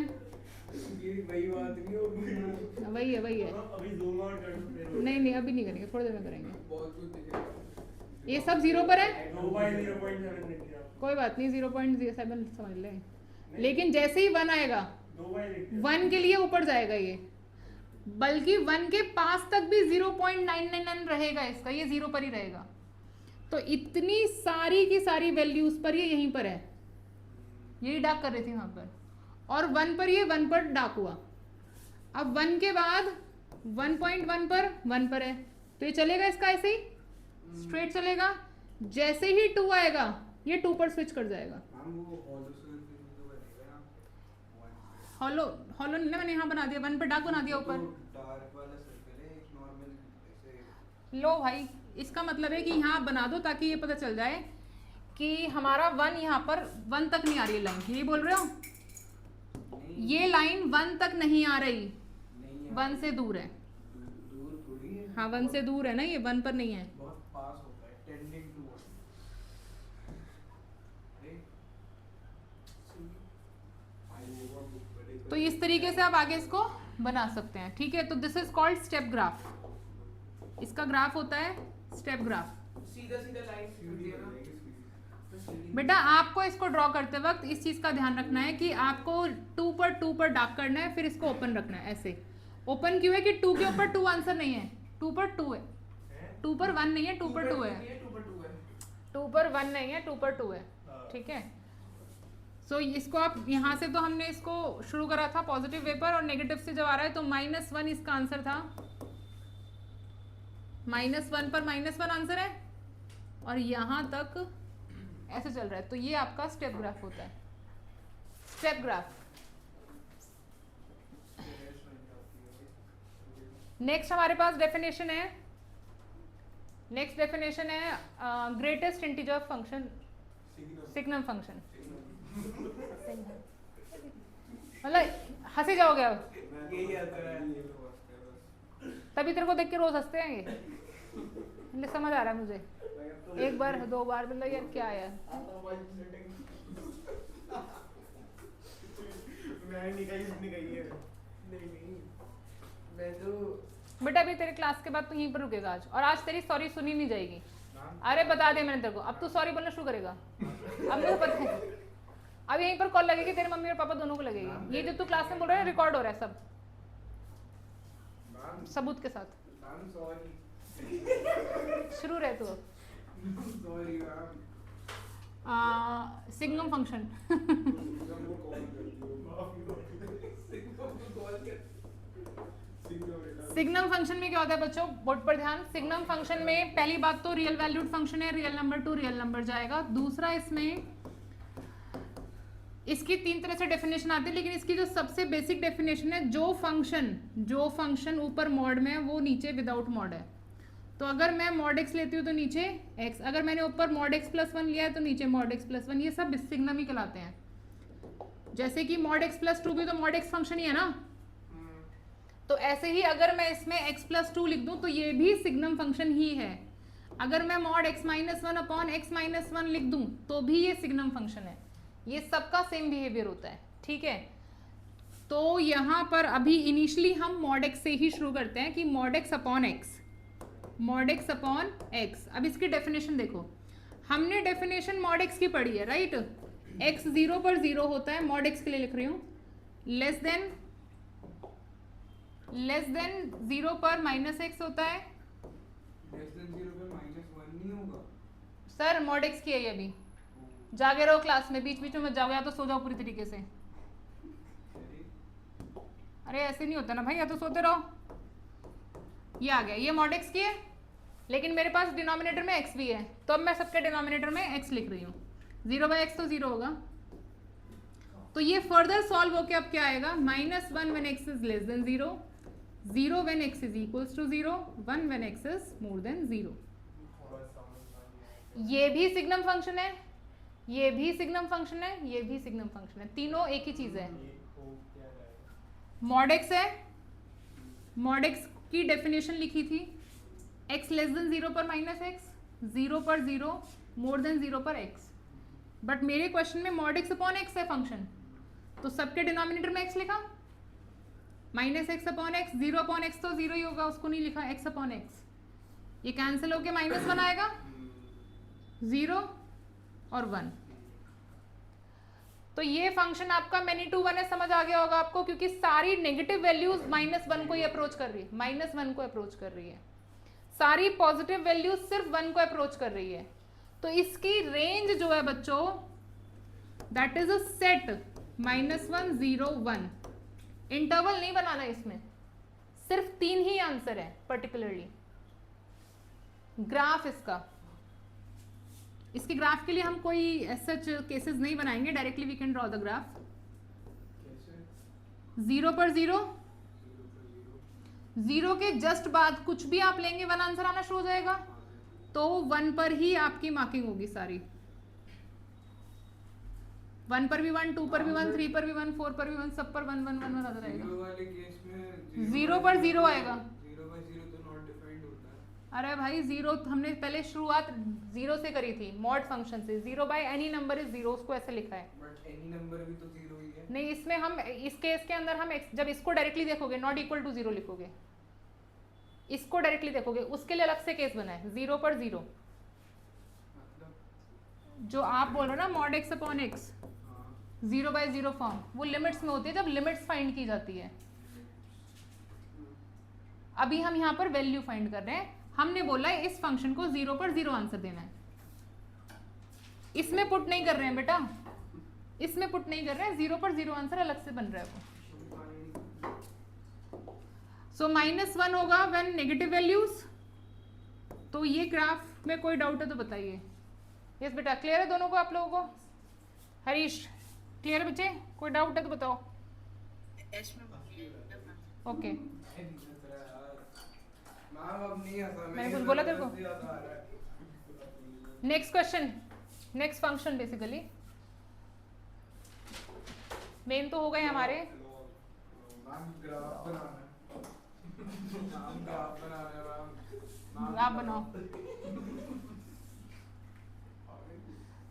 वही बात नहीं होगी। वही है। अभी जूम आउट कर दो फिर। नहीं अभी नहीं करेंगे, थोड़ी देर में करेंगे। बहुत कुछ दिखेगा। ये सब 0 पर है, 2/0.7 लिख दिया। कोई बात नहीं, 0.07 समझ ले। लेकिन जैसे ही 1 आएगा 2/2 लिख दिया। 1 के लिए ऊपर जाएगा ये, बल्कि 1 के पास तक भी 0.999 रहेगा इसका, ये 0 पर ही रहेगा। तो इतनी सारी की सारी वैल्यूज पर ये यहीं पर है, यही डार्क कर रही थी वहां पर, और 1 पर ये 1 पर डार्क हुआ। अब 1 के बाद 1.1 पर 1 पर है, तो ये चलेगा इसका ऐसे ही स्ट्रेट चलेगा। जैसे ही 2 आएगा ये 2 पर स्विच कर जाएगा। हॉलो नहीं ना, मैंने यहाँ बना दिया, 1 पर डार्क बना दिया ऊपर। डार्क वाला सर्कल है, एक नॉर्मल ऐसे। लो भाई, इसका मतलब है कि यहाँ बना दो ताकि ये पता चल जाए कि हमारा 1 यहाँ पर 1 तक नहीं आ रही है लाइन, यही बोल रहे हो। ये लाइन 1 तक नहीं आ रही, 1 से दूर है। दूर थोड़ी है। हाँ 1 से दूर है ना, ये 1 पर नहीं है। बहुत पास होता है, टेंडिंग टू 1। तो इस तरीके से आप आगे इसको बना सकते हैं, ठीक है। तो this is called step graph, इसका ग्राफ होता है स्टेप ग्राफ। सीधा लाइन बेटा आपको इसको ड्रॉ करते वक्त इस चीज का ध्यान रखना है कि आपको 2 पर डार्क करना है, फिर इसको ओपन रखना है। ऐसे ओपन क्यों है कि 2 के ऊपर 2 आंसर नहीं है, 2 पर 2 है, 2 पर 1 नहीं है, 2 पर 2 है, 2 पर 1 नहीं है, 2 पर 2 है, ठीक है। सो इसको आप यहाँ से, तो हमने इसको शुरू करा था पॉजिटिव वे पर, और नेगेटिव से जब आ रहा है तो -1 इसका आंसर था, -1 पर -1 आंसर है, और यहाँ तक ऐसे चल रहा है। तो ये आपका स्टेप ग्राफ होता है, स्टेप ग्राफ। नेक्स्ट हमारे पास डेफिनेशन है, नेक्स्ट डेफिनेशन है greatest integer function, signum function. मतलब हंसी जाओगे अब, यही आता है। तभी तेरे को देख के रोज हंसते हैं ये, समझ आ रहा है मुझे। 1 बार 2 बार मतलब यार क्या है यार। मैं नहीं है। नहीं मैं तो बेटा अभी तेरे क्लास के बाद तू यहीं पर रुकेगा आज, और आज तेरी सॉरी सुनी नहीं जाएगी। अरे बता दे मैंने तेरे को, अब तू सॉरी बोलना शुरू करेगा। अब मुझे पता है, अब यहीं पर कॉल लगेगी तेरे मम्मी और पापा दोनों को लगेगी। ये जो तू क्लास में बोल रहा है रिकॉर्ड हो रहा है सब, सबूत के साथ। शुरू रहे तू अब। सिग्नम फंक्शन सिग्नम फंक्शन में क्या होता है बच्चों, बोर्ड पर ध्यान। सिग्नम फंक्शन में पहली बात तो रियल वैल्यूड फंक्शन है, real number two real number जाएगा। दूसरा इसमें इसकी 3 तरह से डेफिनेशन आती है, लेकिन इसकी जो सबसे बेसिक डेफिनेशन है, जो फंक्शन ऊपर मॉड में है वो नीचे विदाउट मॉड है। तो अगर मैं मॉड x लेती हूँ तो नीचे x, अगर मैंने ऊपर मॉड x प्लस 1 लिया है तो नीचे मॉड x प्लस 1, ये सब सिग्नम ही कहलाते हैं। जैसे कि मॉड x प्लस 2 भी तो मॉड x फंक्शन ही है ना, तो ऐसे ही अगर मैं इसमें x प्लस 2 लिख दूं तो ये भी सिग्नम फंक्शन ही है। अगर मैं mod x minus 1 upon x minus 1 लिख दूं तो भी ये सिग्नम फंक्शन है। ये सबका सेम बिहेवियर होता है, ठीक है। तो यहाँ पर अभी इनिशियली हम मॉड एक्स से ही शुरू करते हैं कि mod x upon x, mod x upon x. अब इसकी डेफिनेशन देखो, हमने डेफिनेशन मॉड एक्स की पढ़ी है, राइट। एक्स 0 पर 0 होता है, मॉड एक्स के लिए लिख रही हूँ, लेस देन 0 पर माइनस एक्स होता है। लेस देन 0 पे -1 नहीं होगा सर मॉड एक्स की है ये अभी, जागे रहो क्लास में, बीच बीच में मत जाओ, या तो सो जाओ पूरी तरीके से। अरे ऐसे नहीं होता ना भाई, या तो सोते रहो। ये आ गया, ये मॉड एक्स की है, लेकिन मेरे पास डिनोमिनेटर में x भी है, तो अब मैं सबके डिनोमिनेटर में x लिख रही हूँ। 0/x तो 0 होगा। तो ये फर्दर सॉल्व होके अब क्या आएगा, -1 when x is less than 0, 0 when x is equals to 0, 1 when x is more than 0। ये भी सिग्नम फंक्शन है, ये भी सिग्नम फंक्शन है, ये भी सिग्नम फंक्शन है, तीनों एक ही चीज है। मॉड एक्स है, मॉड एक्स की डेफिनेशन लिखी थी, x लेस देन 0 पर -x, 0 पर 0, मोर देन 0 पर x। बट मेरे क्वेश्चन में मॉड x अपॉन x है फंक्शन, तो सबके डिनोमिनेटर में x लिखा, -x upon x, 0 upon x तो 0 ही होगा, उसको नहीं लिखा, x अपॉन x। ये कैंसिल होके -1 आएगा, 0 और 1। तो ये फंक्शन आपका मैनी टू वन है, समझ आ गया होगा आपको, क्योंकि सारी नेगेटिव वैल्यूज -1 को ही अप्रोच कर रही है, -1 को अप्रोच कर रही है, सारी पॉजिटिव वैल्यूज सिर्फ 1 को अप्रोच कर रही है। तो इसकी रेंज जो है बच्चों, that is a set -1 0 1। Interval नहीं बनाना इसमें, सिर्फ 3 ही आंसर है पर्टिकुलरली। ग्राफ इसके ग्राफ के लिए हम कोई सच केसेस नहीं बनाएंगे, directly we can draw the graph. 0 पर 0, 0 के जस्ट बाद कुछ भी आप लेंगे 1 आंसर आना शुरू हो जाएगा, तो 1 पर ही आपकी मार्किंग होगी सारी। 1 पर भी 1, 2 पर भी 1, 3 पर भी 1, 4 पर भी 1, सब पर 1 1 1 1 आता रहेगा। 0 पर 0 आएगा। 0/0 तो नॉट डिफाइंड होता है। अरे भाई 0 हमने पहले शुरुआत 0 से करी थी, मॉड फंक्शन से। 0 बाय एनी नंबर इज 0, उसको ऐसे लिखा है। बट एनी नंबर भी तो 0 ही है। नहीं, इसमें हम इस केस के अंदर हम जब इसको डायरेक्टली देखोगे नॉट इक्वल टू 0 लिखोगे, इसको डायरेक्टली देखोगे, उसके लिए अलग से केस बना है। 0 पर 0 जो आप बोल रहे हो ना, mod x upon x, 0/0 form, वो लिमिट्स में होती है, जब लिमिट्स फाइंड की जाती है। अभी हम यहाँ पर वैल्यू फाइंड कर रहे हैं। हमने बोला है इस फंक्शन को 0 पर 0 आंसर देना है, इसमें पुट नहीं कर रहे हैं बेटा, इसमें पुट नहीं कर रहे हैं, 0 पर 0 आंसर अलग से बन रहा है वो। सो -1 होगा व्हेन नेगेटिव वैल्यूज। तो ये ग्राफ में कोई डाउट है तो बताइए। यस बेटा, क्लियर है दोनों को, आप लोगों को? हरीश क्लियर है बच्चे? कोई डाउट है तो बताओ। ओके, मैंने कुछ बोला तेरे को? Next question, next function basically main तो हो गए हमारे। ग्राफ बनाओ,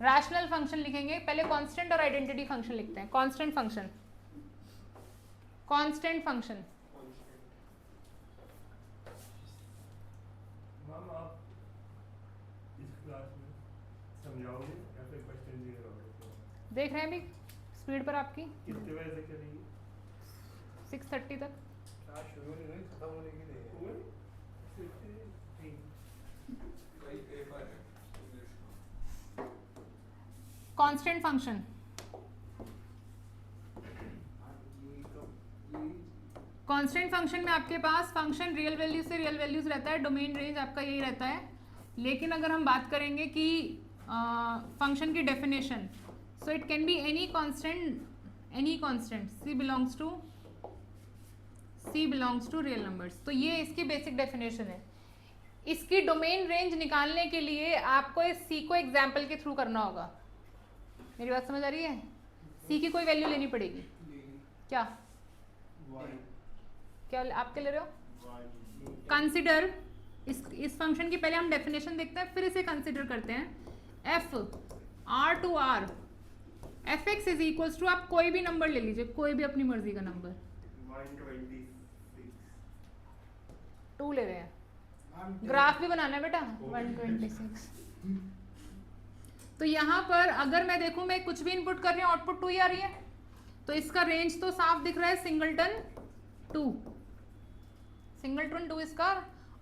रैशनल फंक्शन लिखेंगे पहले। कांस्टेंट और आइडेंटिटी फंक्शन लिखते हैं। Constant function, constant function. Ma'am आप इस क्लास में समझाओगे या फिर क्वेश्चन दिए रहोगे? देख रहे हैं अभी स्पीड पर आपकी कितने बजे से करेंगे? 6:30 तक। क्लास शुरू नहीं हुई, खत्म होने की देर है। भाई पेपर है कांस्टेंट फंक्शन, कांस्टेंट फंक्शन में आपके पास फंक्शन रियल वैल्यूज से रियल वैल्यूज रहता है, डोमेन रेंज आपका यही रहता है। लेकिन अगर हम बात करेंगे कि फंक्शन की definition, so it can be any constant c belongs to real numbers. तो ये इसकी बेसिक डेफिनेशन है। इसकी डोमेन रेंज निकालने के लिए आपको इस c को एग्जाम्पल के थ्रू करना होगा। मेरी बात समझ आ रही है? c की कोई वैल्यू लेनी पड़ेगी। क्या क्या आप क्या ले रहे हो? कंसिडर इस फंक्शन की पहले हम डेफिनेशन देखते हैं, फिर इसे कंसिडर करते हैं। f r to r F X is equals to, आप कोई भी नंबर ले लीजिए, कोई भी अपनी मर्जी का नंबर, 126 टू ले रहे हैं, ग्राफ भी बनाना है बेटा, 126। तो यहाँ पर अगर मैं देखूं, मैं कुछ भी इनपुट कर रही हूँ, आउटपुट 2 ही आ रही है, तो इसका रेंज तो साफ दिख रहा है, सिंगलटन 2, सिंगलटन 2 इसका,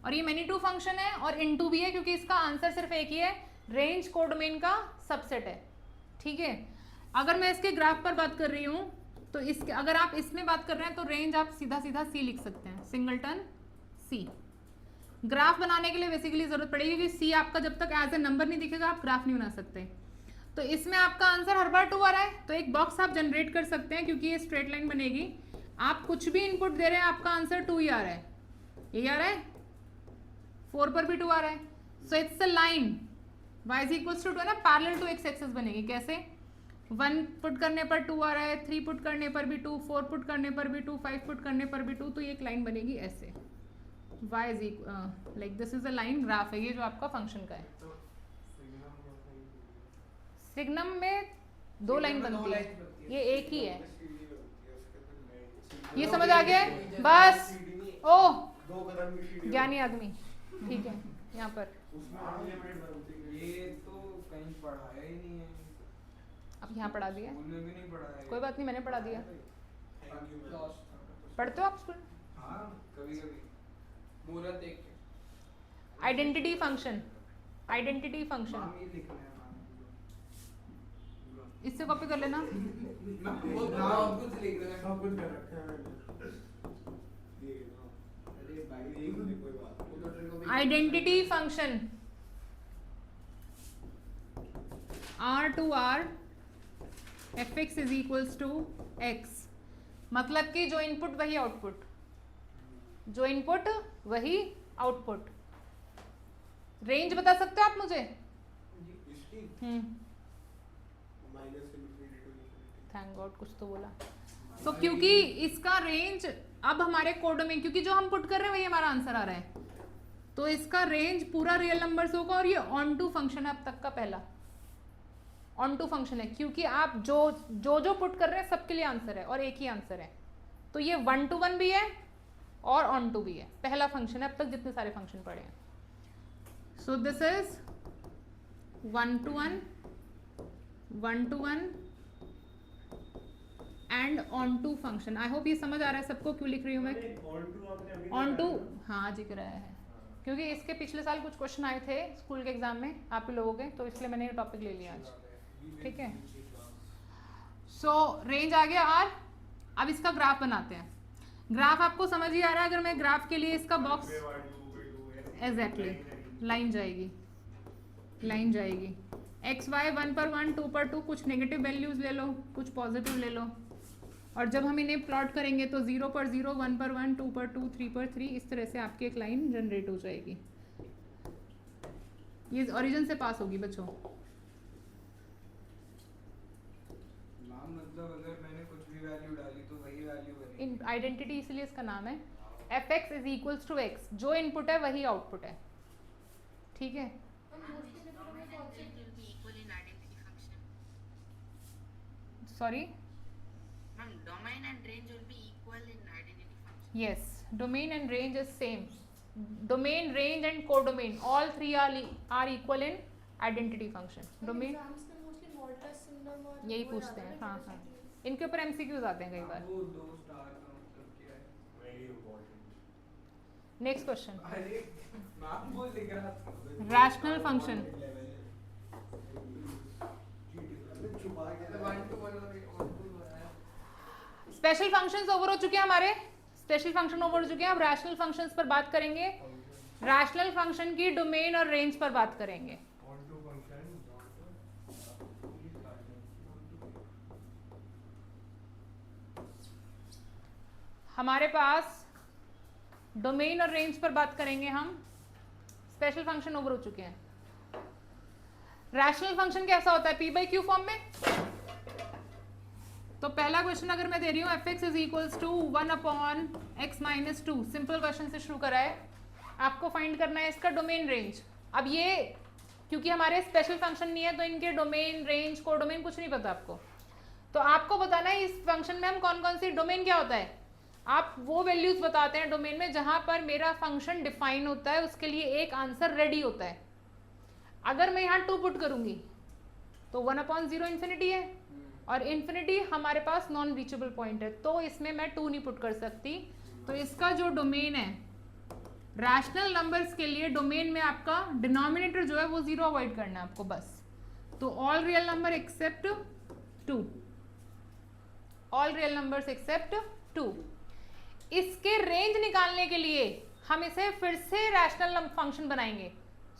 और ये मैनी टू फंक्शन है और इनटू भी है, क्योंकि इसका आंसर सिर्फ एक ही है, रेंज कोडोमेन का सबसेट है। ठीक है, अगर मैं इसके ग्राफ पर बात कर रही हूँ, तो इसके अगर आप इसमें बात कर रहे हैं तो रेंज आप सीधा सीधा सी लिख सकते हैं, सिंगलटन सी। ग्राफ बनाने के लिए बेसिकली जरूरत पड़ेगी, क्योंकि सी आपका जब तक एज ए नंबर नहीं दिखेगा आप ग्राफ नहीं बना सकते। तो इसमें आपका आंसर हर बार 2 आ रहा है, तो एक बॉक्स आप जनरेट कर सकते हैं, क्योंकि ये स्ट्रेट लाइन बनेगी, आप कुछ भी इनपुट दे रहे हैं आपका आंसर 2 ही आ रहा है, यही आ रहा है, 4 पर भी 2 आ रहा है, so it's a line y is equals to 2 है ना, पैरेलल टू एक्स एक्सिस बनेगी। कैसे? 1 पुट करने पर 2 आ रहा है, 3 पुट करने पर भी 2, 4 पुट करने पर भी 2, 5 पुट करने पर भी 2, तो ये एक लाइन बनेगी ऐसे, y is equal like this is a line, graph है ये जो आपका फंक्शन का है। सिग्नम में 2 लाइन बनती है, ये एक ही है, ये समझ आ गया है? बस ओह ज्ञानी आदमी, ठीक है, यहाँ पर ये तो कहीं पढ़ाया ही नहीं है, अब यहाँ पढ़ा दिया, स्कूल में भी नहीं पढ़ाया। कोई बात नहीं, मैंने पढ़ा दिया। पढ़ते हो आप स्कूल? हाँ कभी कभी मुहूर्त देख के। आइडेंटिटी फंक्शन, आइडेंटिटी फंक्शन, नाम ही लिखना है, इससे कॉपी कर लेना। नाम कुछ लिख रहा है, सब कुछ कर रखा है अरे भाई कोई बात। Identity function R to R fx is equals to x, मतलब कि जो इनपुट वही आउटपुट, जो इनपुट वही आउटपुट। रेंज बता सकते हो आप मुझे? थैंक गॉड कुछ तो बोला। तो क्योंकि इसका रेंज अब हमारे कोड में, क्योंकि जो हम पुट कर रहे हैं वही हमारा आंसर आ रहा है, तो इसका रेंज पूरा रियल नंबर्स होगा, और ये ऑन टू फंक्शन है अब तक का पहला, ऑन टू फंक्शन है, क्योंकि आप जो पुट कर रहे हैं सबके लिए आंसर है और एक ही आंसर है, तो ये 1 to 1 भी है और ऑन टू भी है, पहला फंक्शन है अब तक जितने सारे फंक्शन पढ़े हैं। So this is 1 to 1, 1 to 1 and onto function. I hope ये समझ आ रहा है सबको क्यों लिख रही हूँ मैं ऑन टू। हाँ जी कराया है, क्योंकि इसके पिछले साल कुछ क्वेश्चन आए थे स्कूल के एग्जाम में आप ही लोगों के, तो इसलिए मैंने ये टॉपिक ले लिया आज। ठीक है, सो रेंज आ गया R। अब इसका ग्राफ बनाते हैं। ग्राफ आपको समझ ही आ रहा है, अगर मैं ग्राफ के लिए इसका बॉक्स एग्जैक्टली लाइन जाएगी, लाइन जाएगी, एक्स वाई 1 पर 1, 2 पर 2, कुछ नेगेटिव वैल्यूज ले लो, कुछ पॉजिटिव ले लो, और जब हम इन्हें प्लॉट करेंगे तो 0 पर 0, 1 पर 1, 2 पर 2, 3 पर 3, इस तरह से आपकी एक लाइन जनरेट हो जाएगी। ये ओरिजिन से पास होगी बच्चों। नाम मतलब अगर मैंने कुछ भी वैल्यू डाली तो वही वैल्यू बनेगी। इन आइडेंटिटी इसलिए इसका नाम है। F X is equals to X, जो इनपुट है वही आउटपुट है। ठीक है, sorry domain and range will be equal in identity function. yes, domain and range is same, domain, range and codomain, all three are equal in identity function. domain यही पूछते हैं, हाँ हाँ, इनके ऊपर MCQs आते हैं कई बार। वो 2 स्टार का मतलब क्या है? Very important. नेक्स्ट क्वेश्चन, अरे नाम बोल लिख रहा था। Rational function. छुपा के 1 to 1 और स्पेशल फंक्शंस ओवर हो चुके हैं हमारे, स्पेशल फंक्शन ओवर हो चुके हैं। अब रैशनल फंक्शंस पर बात करेंगे, रैशनल फंक्शन की डोमेन और रेंज पर बात करेंगे। हमारे पास डोमेन और रेंज पर बात करेंगे हम, स्पेशल फंक्शन ओवर हो चुके हैं। रैशनल फंक्शन कैसा होता है? पी बाई क्यू फॉर्म में। तो पहला क्वेश्चन अगर मैं दे रही हूँ F X is equals to 1 upon X minus 2, simple question से शुरू करा है, आपको फाइंड करना है इसका डोमेन रेंज। अब ये क्योंकि हमारे स्पेशल फंक्शन नहीं है तो इनके डोमेन रेंज को डोमेन कुछ नहीं पता आपको, तो आपको बताना है इस फंक्शन में हम कौन कौन सी, डोमेन क्या होता है, आप वो वैल्यूज बताते हैं डोमेन में जहां पर मेरा फंक्शन डिफाइन होता है, उसके लिए एक आंसर रेडी होता है। अगर मैं यहाँ 2 पुट करूंगी तो 1/0 इन्फिनिटी है, और इन्फिनिटी हमारे पास नॉन रीचेबल पॉइंट है, तो इसमें मैं 2 नहीं पुट कर सकती। तो इसका जो डोमेन है रैशनल नंबर्स के लिए, डोमेन में आपका डिनोमिनेटर जो है वो 0 अवॉइड करना है आपको बस। तो all real number except 2, all real numbers accept 2। इसके रेंज निकालने के लिए हम इसे फिर से रैशनल फंक्शन बनाएंगे।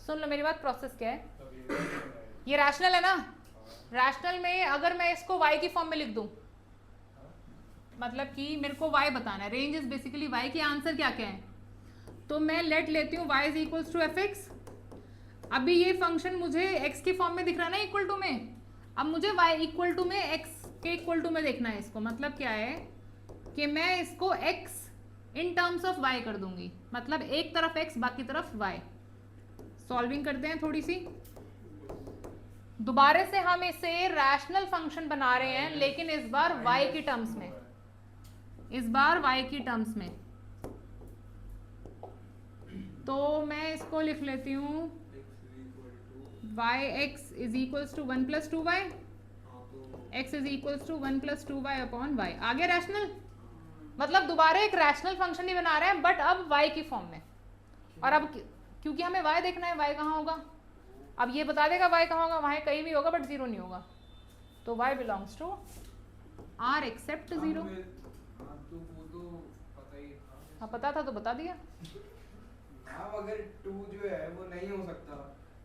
सुन लो मेरी बात, प्रोसेस क्या है। ये रैशनल है ना, रैशनल में अगर मैं इसको y की फॉर्म में लिख दूं, मतलब कि मेरे को y बताना है, रेंज इज बेसिकली y के आंसर क्या क्या है, तो मैं लेट लेती हूँ y is equals to fx। अभी ये फंक्शन मुझे x की फॉर्म में दिख रहा है ना इक्वल टू में, अब मुझे y इक्वल टू में x के इक्वल टू में देखना है इसको। मतलब क्या है कि मैं इसको x in terms of y कर दूंगी, मतलब एक तरफ x बाकी तरफ y। सॉल्विंग करते हैं थोड़ी सी, दोबारा से हम इसे रैशनल फंक्शन बना रहे हैं, लेकिन इस बार y की टर्म्स में, इस बार y की टर्म्स में। तो मैं इसको लिख लेती हूँ yx is equals to 1 + 2y, x is equals to 1 + 2y upon y। आ गया रैशनल, मतलब दोबारा एक रैशनल फंक्शन ही बना रहे हैं, बट अब y की फॉर्म में। और अब क्योंकि हमें y देखना है, y कहाँ होगा, अब ये बता देगा y कहाँ होगा, वहाँ कहीं भी होगा बट 0 नहीं होगा। तो y belongs to r except 0। हाँ पता था तो बता दिया। अब अगर 2 जो है वो नहीं हो सकता,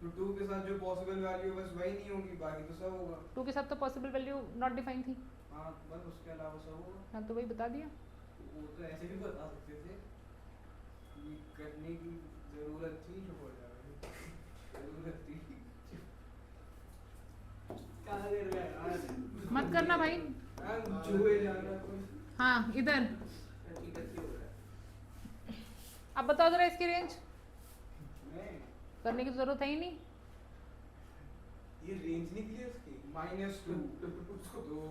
तो 2 के साथ जो पॉसिबल वैल्यू है बस वही नहीं होगी, बाकी तो सब होगा। 2 के साथ तो पॉसिबल वैल्यू नॉट डिफाइन थी। हाँ बस उसके अलावा सब होगा। हाँ तो वही बता दिया। वो तो ऐसे भी बता सकते थे, ये करने की जरूरत थी, जो हो जाएगा जरूरत थी। क्या कर रहा है यार, मत करना भाई। जुए जा रहा कोई। हाँ इधर, हकीकत ही हो रहा है। अब बताओ जरा इसकी रेंज, नहीं करने की जरूरत है ही नहीं। ये रेंज निकली है उसकी -2 तो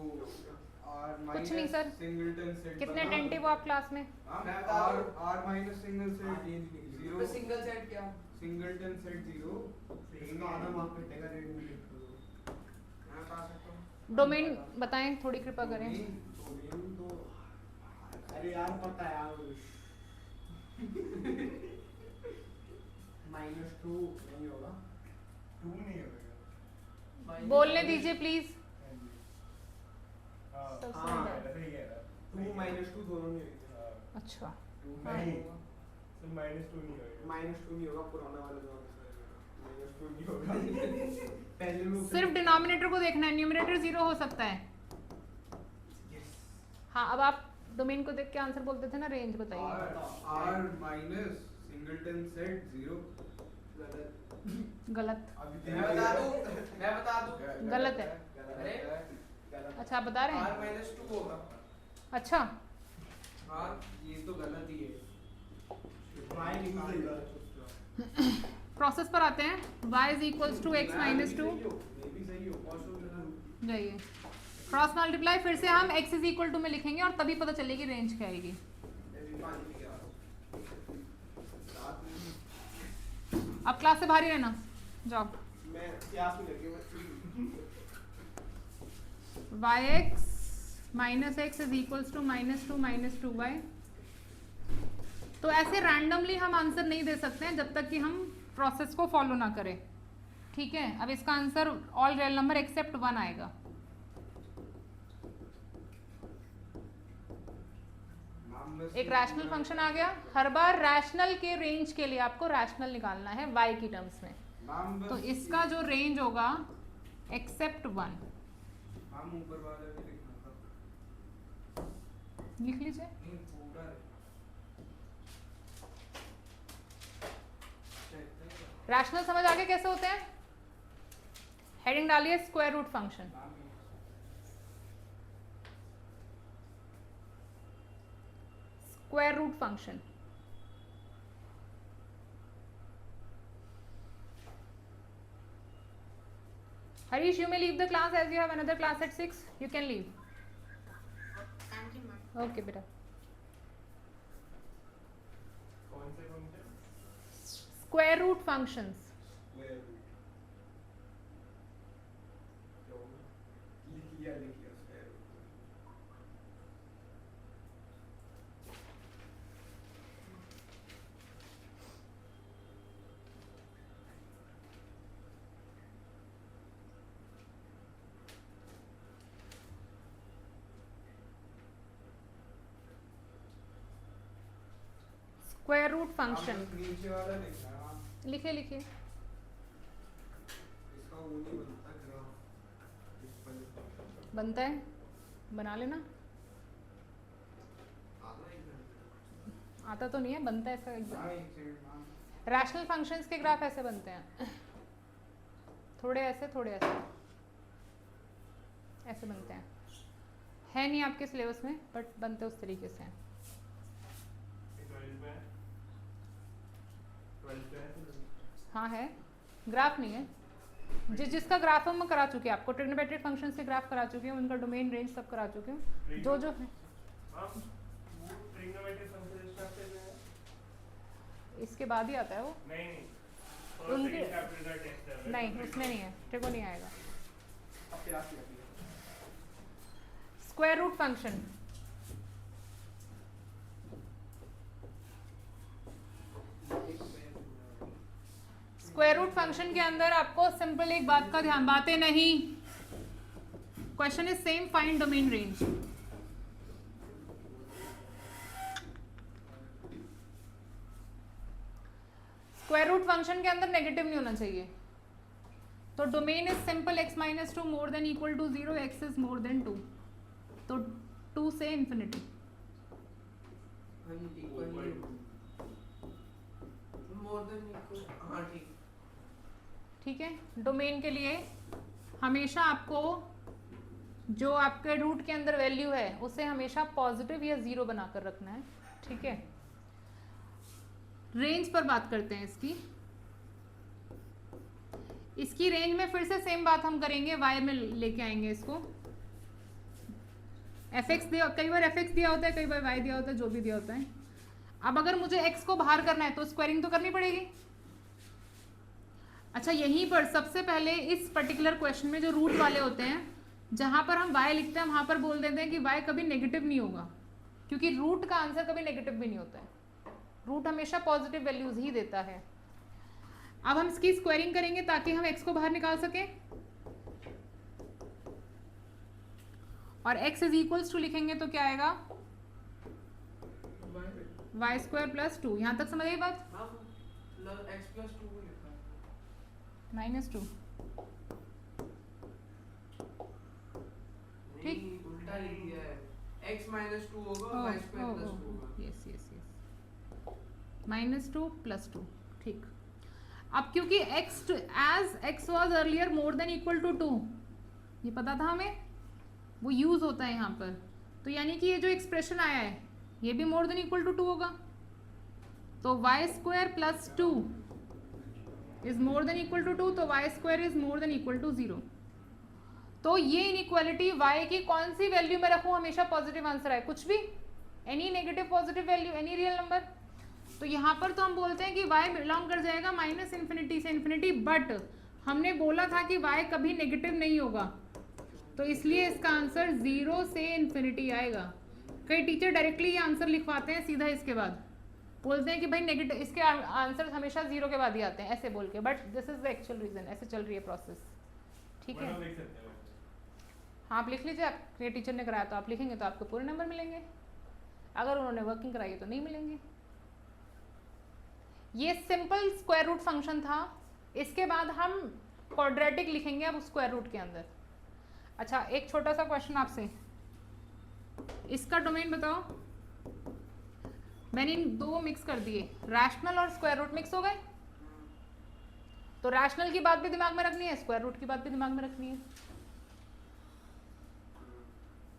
और कुछ नहीं सर, सिंगलटन सेट कितने अटेंटिव हो आप क्लास में। मैं बता दूं r minus single set range निकली 0 सिंगल सेट क्या, सिंगलटन सेट 0 इसका आधा मार्क कटेगा रेंज निकली। मैं बता सकता हूं डोमेन बताएं, थोड़ी कृपा करें। डोमेन तो अरे यार पता है यार -2 नहीं होगा, 2 नहीं होगा, बोलने दीजिए प्लीज। हाँ सब हाँ सुन रहा है। सही कह रहा है। 2 -2 दोनों नहीं होगा। अच्छा 2 हाँ। नहीं, सिर्फ -2 नहीं होगा। -2 नहीं होगा, पुराना वाला जो -2 नहीं होगा। पहले में सिर्फ डिनोमिनेटर को देखना है, न्यूमरेटर 0 हो सकता है। हाँ अब आप डोमेन को देख के आंसर बोलते थे ना, रेंज बताइए। r माइनस सिंगलटन सेट 0 गलत, अभी मैं बता दूं गलत है। अरे अच्छा आप बता रहे r हैं। -2 होगा। अच्छा हाँ ये तो गलत ही है, y नहीं सही, प्रोसेस पर आते हैं। y is equals to x minus 2, ये भी सही हो पॉसिबल। जाइए क्रॉस मल्टीप्लाई, फिर से हम x इज इक्वल टू में लिखेंगे और तभी पता चलेगी रेंज क्या आएगी। अब क्लास से बाहर ही रहना, जाओ। मैं प्यास में लगी yx minus X is equals to -2 - 2y। तो ऐसे रैंडमली हम आंसर नहीं दे सकते हैं जब तक कि हम प्रोसेस को फॉलो ना करें, ठीक है। अब इसका answer all real number except 1 आएगा। एक रैशनल फंक्शन आ गया। हर बार रैशनल के रेंज के लिए आपको रैशनल निकालना है y की टर्म्स में। तो इसका जो रेंज होगा एक्सेप्ट 1, हम ऊपर वाले भी लिखना था, लिख लीजिए। नहीं पूरा रैशनल समझ आगे कैसे होते हैं, हेडिंग डालिए square root function. Square root function, Harish, you may leave the class as you have another class at 6. You can leave. Okay बेटा। कौन से function? Square root functions. Square root क्या होगा? लिख लिया square root square root function नीचे वाला लिखना है हाँ। लिखे लिखे। इसका वो नहीं बनता ग्राफ इस पर लिखो। बनता है, बना लेना। आधा एक मिनट आता तो नहीं है, बनता है हाँ इसका। एक सेकंड हाँ रैशनल फंक्शंस के ग्राफ ऐसे बनते हैं, थोड़े ऐसे थोड़े ऐसे, ऐसे बनते हैं। है नहीं आपके सिलेबस में बट बनते उस तरीके से हैं। 12 में है? 12 पे है? हाँ है, ग्राफ नहीं है। जिसका ग्राफ हम करा चुके हैं, आपको ट्रिग्नोमेट्रिक फंक्शंस के ग्राफ करा चुके हैं, उनका डोमेन रेंज सब करा चुके हैं। जो जो है हाँ, वो ट्रिग्नोमेट्रिक फंक्शन स्ट्रक्चर में है? इसके बाद ही आता है वो। नहीं नहीं, उनके- सेकंड चैप्टर का टेक्स्ट है। नहीं उसमें नहीं है, ट्रिगो नहीं आएगा। अब क्या किया square root function, square root function के अंदर आपको सिंपल एक बात का ध्यान, बातें नहीं, question is same, find domain range. Square root function के अंदर नेगेटिव नहीं होना चाहिए। तो domain is simple x minus 2 more than equal to 0, x is more than 2, तो 2 से इंफिनिटी। हाँ जी इक्वल मोर देन इक्वल हाँ ठीक। ठीक है, डोमेन के लिए हमेशा आपको जो आपके रूट के अंदर वैल्यू है उसे हमेशा पॉजिटिव या जीरो बनाकर रखना है। ठीक है, रेंज पर बात करते हैं इसकी रेंज में फिर से सेम बात हम करेंगे, y में लेके आएंगे इसको। fx दिया, कई बार fx दिया होता है, कई बार y दिया होता है, जो भी दिया होता है। अब अगर मुझे x को बाहर करना है तो स्क्वायरिंग तो करनी पड़ेगी। अच्छा, यहीं पर सबसे पहले इस पर्टिकुलर क्वेश्चन में जो रूट वाले होते हैं, जहां पर हम y लिखते हैं वहां पर बोल देते हैं कि y कभी नेगेटिव नहीं होगा, क्योंकि रूट का आंसर कभी नेगेटिव भी नहीं होता है, रूट हमेशा पॉजिटिव वैल्यूज ही देता है। अब हम इसकी स्क्वायरिंग करेंगे ताकि हम x को बाहर निकाल सकें, और x इज इक्वल्स टू लिखेंगे तो क्या आएगा, y स्क्वायर प्लस 2। यहां तक समझ आई बात? हाँ प्लस x प्लस 2 को लिखा है माइनस 2। ठीक। नहीं, उल्टा लिख दिया है x माइनस 2 होगा y स्क्वायर प्लस 2 होगा। Yes yes yes, minus 2 plus 2। ठीक, अब क्योंकि x was earlier more than equal to 2, ये पता था हमें, वो यूज होता है यहाँ पर, तो यानी कि ये जो एक्सप्रेशन आया है ये भी मोर देन इक्वल टू 2 होगा, तो y square plus 2 is more than equal to 2, तो y square is more than equal to 0। तो ये इनइक्वालिटी y की कौन सी वैल्यू में रखूं हमेशा पॉजिटिव आंसर आए, कुछ भी, any negative positive value, any real number. तो यहाँ पर तो हम बोलते हैं कि y बिलोंग कर जाएगा माइनस इन्फिनिटी से इन्फिनिटी, बट हमने बोला था कि y कभी नेगेटिव नहीं होगा, तो इसलिए इसका आंसर 0 से इन्फिनिटी आएगा। कई टीचर डायरेक्टली ये आंसर लिखवाते हैं सीधा इसके बाद, बोलते हैं कि भाई नेगेटिव, इसके आंसर हमेशा 0 के बाद ही आते हैं ऐसे बोल के, but this is the actual reason, ऐसे चल रही है प्रोसेस। ठीक है, लिख सकते हैं। हाँ आप लिख लीजिए, आपके टीचर ने कराया तो आप लिखेंगे तो आपको पूरे नंबर मिलेंगे, अगर उन्होंने वर्किंग कराई है तो नहीं मिलेंगे। ये सिंपल स्क्वायर रूट फंक्शन था। इसके बाद हम क्वाड्रेटिक लिखेंगे अब स्क्वायर रूट के अंदर। अच्छा, एक छोटा सा क्वेश्चन आपसे, इसका डोमेन बताओ। मैंने इन दो मिक्स कर दिए, रैशनल और स्क्वायर रूट मिक्स हो गए, तो रैशनल की बात भी दिमाग में रखनी है, स्क्वायर रूट की बात भी दिमाग में रखनी है।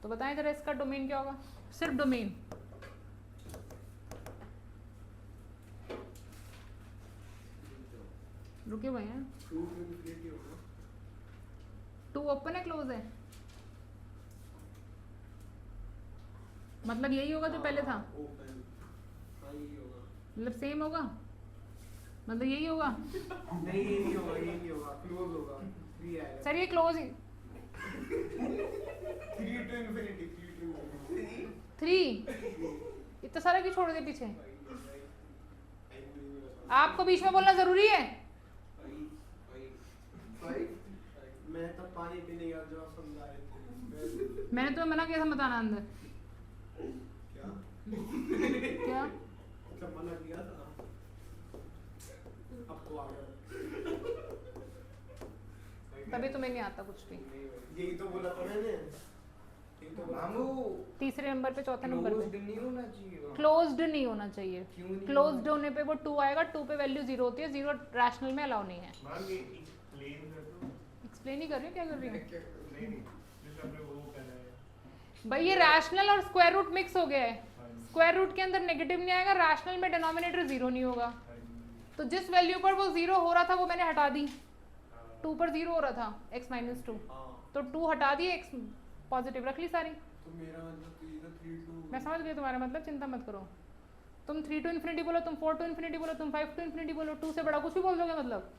तो बताएं जरा इसका डोमेन क्या होगा, सिर्फ डोमेन। रुके हुए हैं, 2 टू इन्फिनिटी होगा। 2 ओपन है क्लोज है, मतलब यही होगा जो पहले था, ओपन, हाँ यही होगा। मतलब सेम होगा, मतलब यही होगा। नहीं ये नहीं होगा, ये नहीं होगा, क्लोज होगा, 3 आएगा। सर ये close 3 to infinity, 3 to infinity। 3 इतना सारा क्यों छोड़ दे पीछे? आपको बीच में बोलना जरूरी है? भाई मैं तो पानी पीने गया जो आप समझा रहे थे। मैंने तुम्हें मना किया था मत आना अंदर। क्या? क्या? क्या मना किया था? अब तो आ गया। तभी तुम्हें नहीं आता कुछ भी। यही तो बोला था मैंने। यही तो बोला। मामू तीसरे नंबर पे, चौथे नंबर क्लोज्ड पे नहीं होना चाहिए वहाँ। क्लोज्ड नहीं होना चाहिए। क्यों नहीं क्लोज्ड होने पे वो 2 आएगा, 2 पे वैल्यू 0 होती है, 0 रैशनल में अलाउ नहीं है। मैम ये एक्सप्लेन कर दो। एक्सप्लेन ही कर रही हूँ, क्या कर रही हूँ? नहीं नहीं, जैसे आपने वो कहना है। भाई ये रैशनल और स्क्वायर रूट मिक्स हो गया है। हाँ जी, स्क्वायर रूट के अंदर नेगेटिव नहीं आएगा, रैशनल में डिनोमिनेटर 0 नहीं होगा। हाँ जी। तो जिस वैल्यू पर वो 0 हो रहा था वो मैंने हटा दी। हाँ, 2 पर 0 हो रहा था, x - 2, हाँ तो 2 हटा दिए, x पॉजिटिव रख ली सारी। तो मेरा मतलब तो ये तो 3 to मैं समझ गई तुम्हारा मतलब, चिंता मत करो। तुम 3 to infinity बोलो, तुम 4 to infinity बोलो, तुम 5 to infinity बोलो, 2 से बड़ा कुछ भी बोल दोगे, मतलब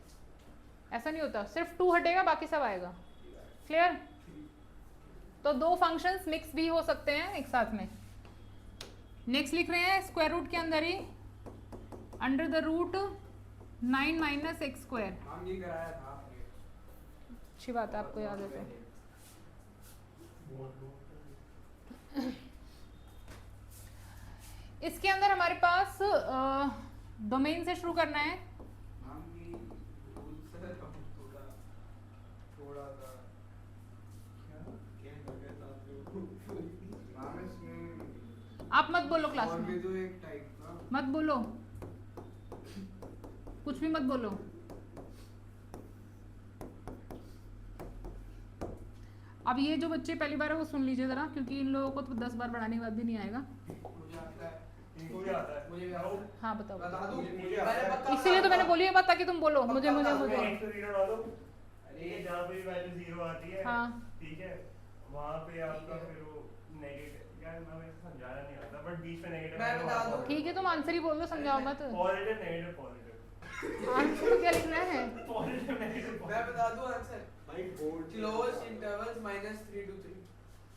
ऐसा नहीं होता। सिर्फ 2 हटेगा, बाकी सब आएगा। क्लियर? तो 2 फंक्शंस मिक्स भी हो सकते हैं एक साथ में। नेक्स्ट लिख रहे हैं स्क्वायर रूट के अंदर ही अंडर द रूट 9 - x²। हम ये कराया था आपने। अच्छी बात है, आपको याद है तो। बहुत लोग इसके अंदर हमारे पास डोमेन से शुरू करना है। नाम की रूल से हम थोड़ा सा क्या लगे था जो नाम इसमें आप मत बोलो क्लास और भी में, तो एक टाइप था। मत बोलो, कुछ भी मत बोलो। अब ये जो बच्चे पहली बार है वो सुन लीजिए जरा, क्योंकि इन लोगों को तो 10 बार पढ़ाने के बाद भी नहीं आएगा। मुझे आता है, इनको भी आता है। मुझे भी आता है। हाँ बताओ, बता बताओ। दूं मुझे आता है। पता इसीलिए तो मैंने बोली है बात, ताकि तुम बोलो मुझे मुझे पक्का मुझे। एक तो रीडर डालो। अरे ये जहाँ पे भी वैल्यू 0 आती है, हाँ। ठीक है, वहाँ पे आपका फिर वो नेगेटिव, यार हमें समझाना नहीं आता, बट बीच में नेगेटिव मैं बता दूं। ठीक है, तुम आंसर ही बोल दो, समझाओ मत। पॉजिटिव नेगेटिव पॉजिटिव आंसर तो क्या लिखना है? Positive negative. मैं बता दूं आंसर। भाई बोर्ड क्लोज्ड इंटरवल्स -3 to 3।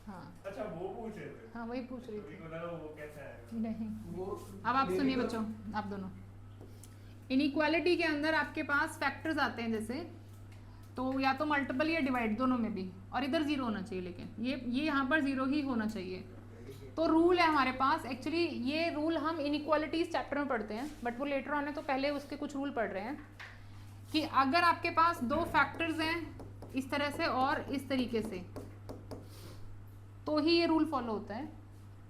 हाँ अच्छा वो पूछ रहे थे। हाँ वही पूछ रही तो थी। इनको लगा वो कैसे आएगा। नहीं, वो अब आप सुनिए बच्चों, आप दोनों। इनइक्वालिटी के अंदर आपके पास फैक्टर्स आते हैं, जैसे तो या तो मल्टीपल या डिवाइड, दोनों में भी, और इधर 0 होना चाहिए, लेकिन ये यहाँ पर 0 ही होना चाहिए। तो रूल है हमारे पास, एक्चुअली ये रूल हम इनइक्वालिटीज चैप्टर में पढ़ते हैं, बट वो लेटर ऑन है, तो पहले उसके कुछ रूल पढ़ रहे हैं कि अगर आपके पास 2 फैक्टर्स हैं इस तरह से और इस तरीके से, तो ही ये रूल फॉलो होता है।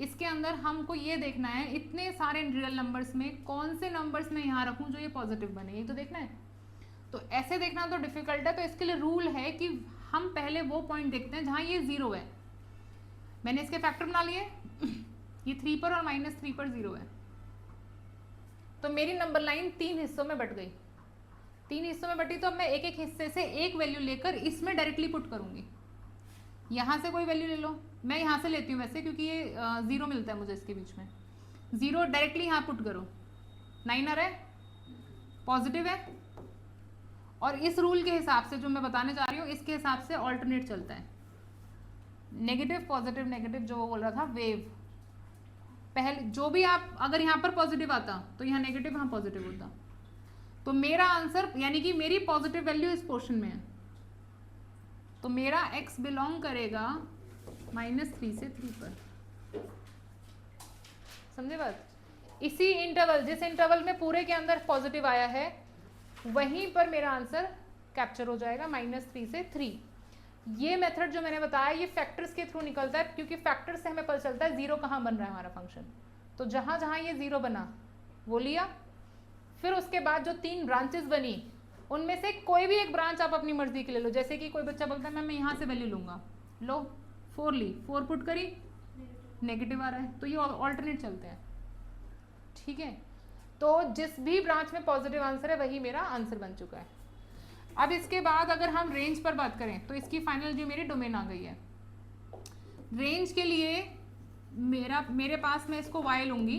इसके अंदर हमको ये देखना है इतने सारे रियल नंबर्स में कौन से नंबर्स में यहाँ रखूँ जो ये पॉजिटिव बने, ये तो देखना है। तो ऐसे देखना तो डिफिकल्ट है, तो इसके लिए रूल है कि हम पहले वो पॉइंट देखते हैं जहाँ ये 0 है। मैंने इसके फैक्टर बना लिए, ये 3 पर और -3 पर 0 है, तो मेरी नंबर लाइन 3 हिस्सों में बट गई। 3 हिस्सों में बटी, तो अब मैं एक एक हिस्से से एक वैल्यू लेकर इसमें डायरेक्टली पुट करूंगी। यहाँ से कोई वैल्यू ले लो, मैं यहाँ से लेती हूँ वैसे, क्योंकि ये 0 मिलता है मुझे इसके बीच में। 0 डायरेक्टली यहाँ पुट करो, 9 आ रहा है, पॉजिटिव है, और इस रूल के हिसाब से जो मैं बताने जा रही हूँ इसके हिसाब से ऑल्टरनेट चलता है, नेगेटिव पॉजिटिव नेगेटिव, जो वो बोल रहा था वेव। पहले जो भी आप, अगर यहाँ पर पॉजिटिव आता तो यहाँ नेगेटिव, यहाँ पॉजिटिव होता, तो मेरा आंसर यानी कि मेरी पॉजिटिव वैल्यू इस पोर्शन में है, तो मेरा x बिलोंग करेगा -3 से 3 पर। समझे बात? इसी इंटरवल, जिस इंटरवल में पूरे के अंदर पॉजिटिव आया है, वहीं पर मेरा आंसर कैप्चर हो जाएगा -3 से 3। ये मेथड जो मैंने बताया ये फैक्टर्स के थ्रू निकलता है, क्योंकि फैक्टर्स से हमें पता चलता है 0 कहाँ बन रहा है हमारा फंक्शन। तो जहाँ जहाँ ये 0 बना वो लिया, फिर उसके बाद जो 3 ब्रांचेस बनी उनमें से कोई भी एक ब्रांच आप अपनी मर्जी के ले लो। जैसे कि कोई बच्चा बोलता है मैम मैं यहाँ से वैल्यू लूँगा, लो 4 ली, 4 पुट करी, नेगेटिव आ रहा है, तो ये ऑल्टरनेट चलते हैं। ठीक है, तो जिस भी ब्रांच में पॉजिटिव आंसर है वही मेरा आंसर बन चुका है। अब इसके बाद अगर हम रेंज पर बात करें तो इसकी फाइनल जो मेरी डोमेन आ गई है। रेंज के लिए मेरे पास मैं इसको y लूँगी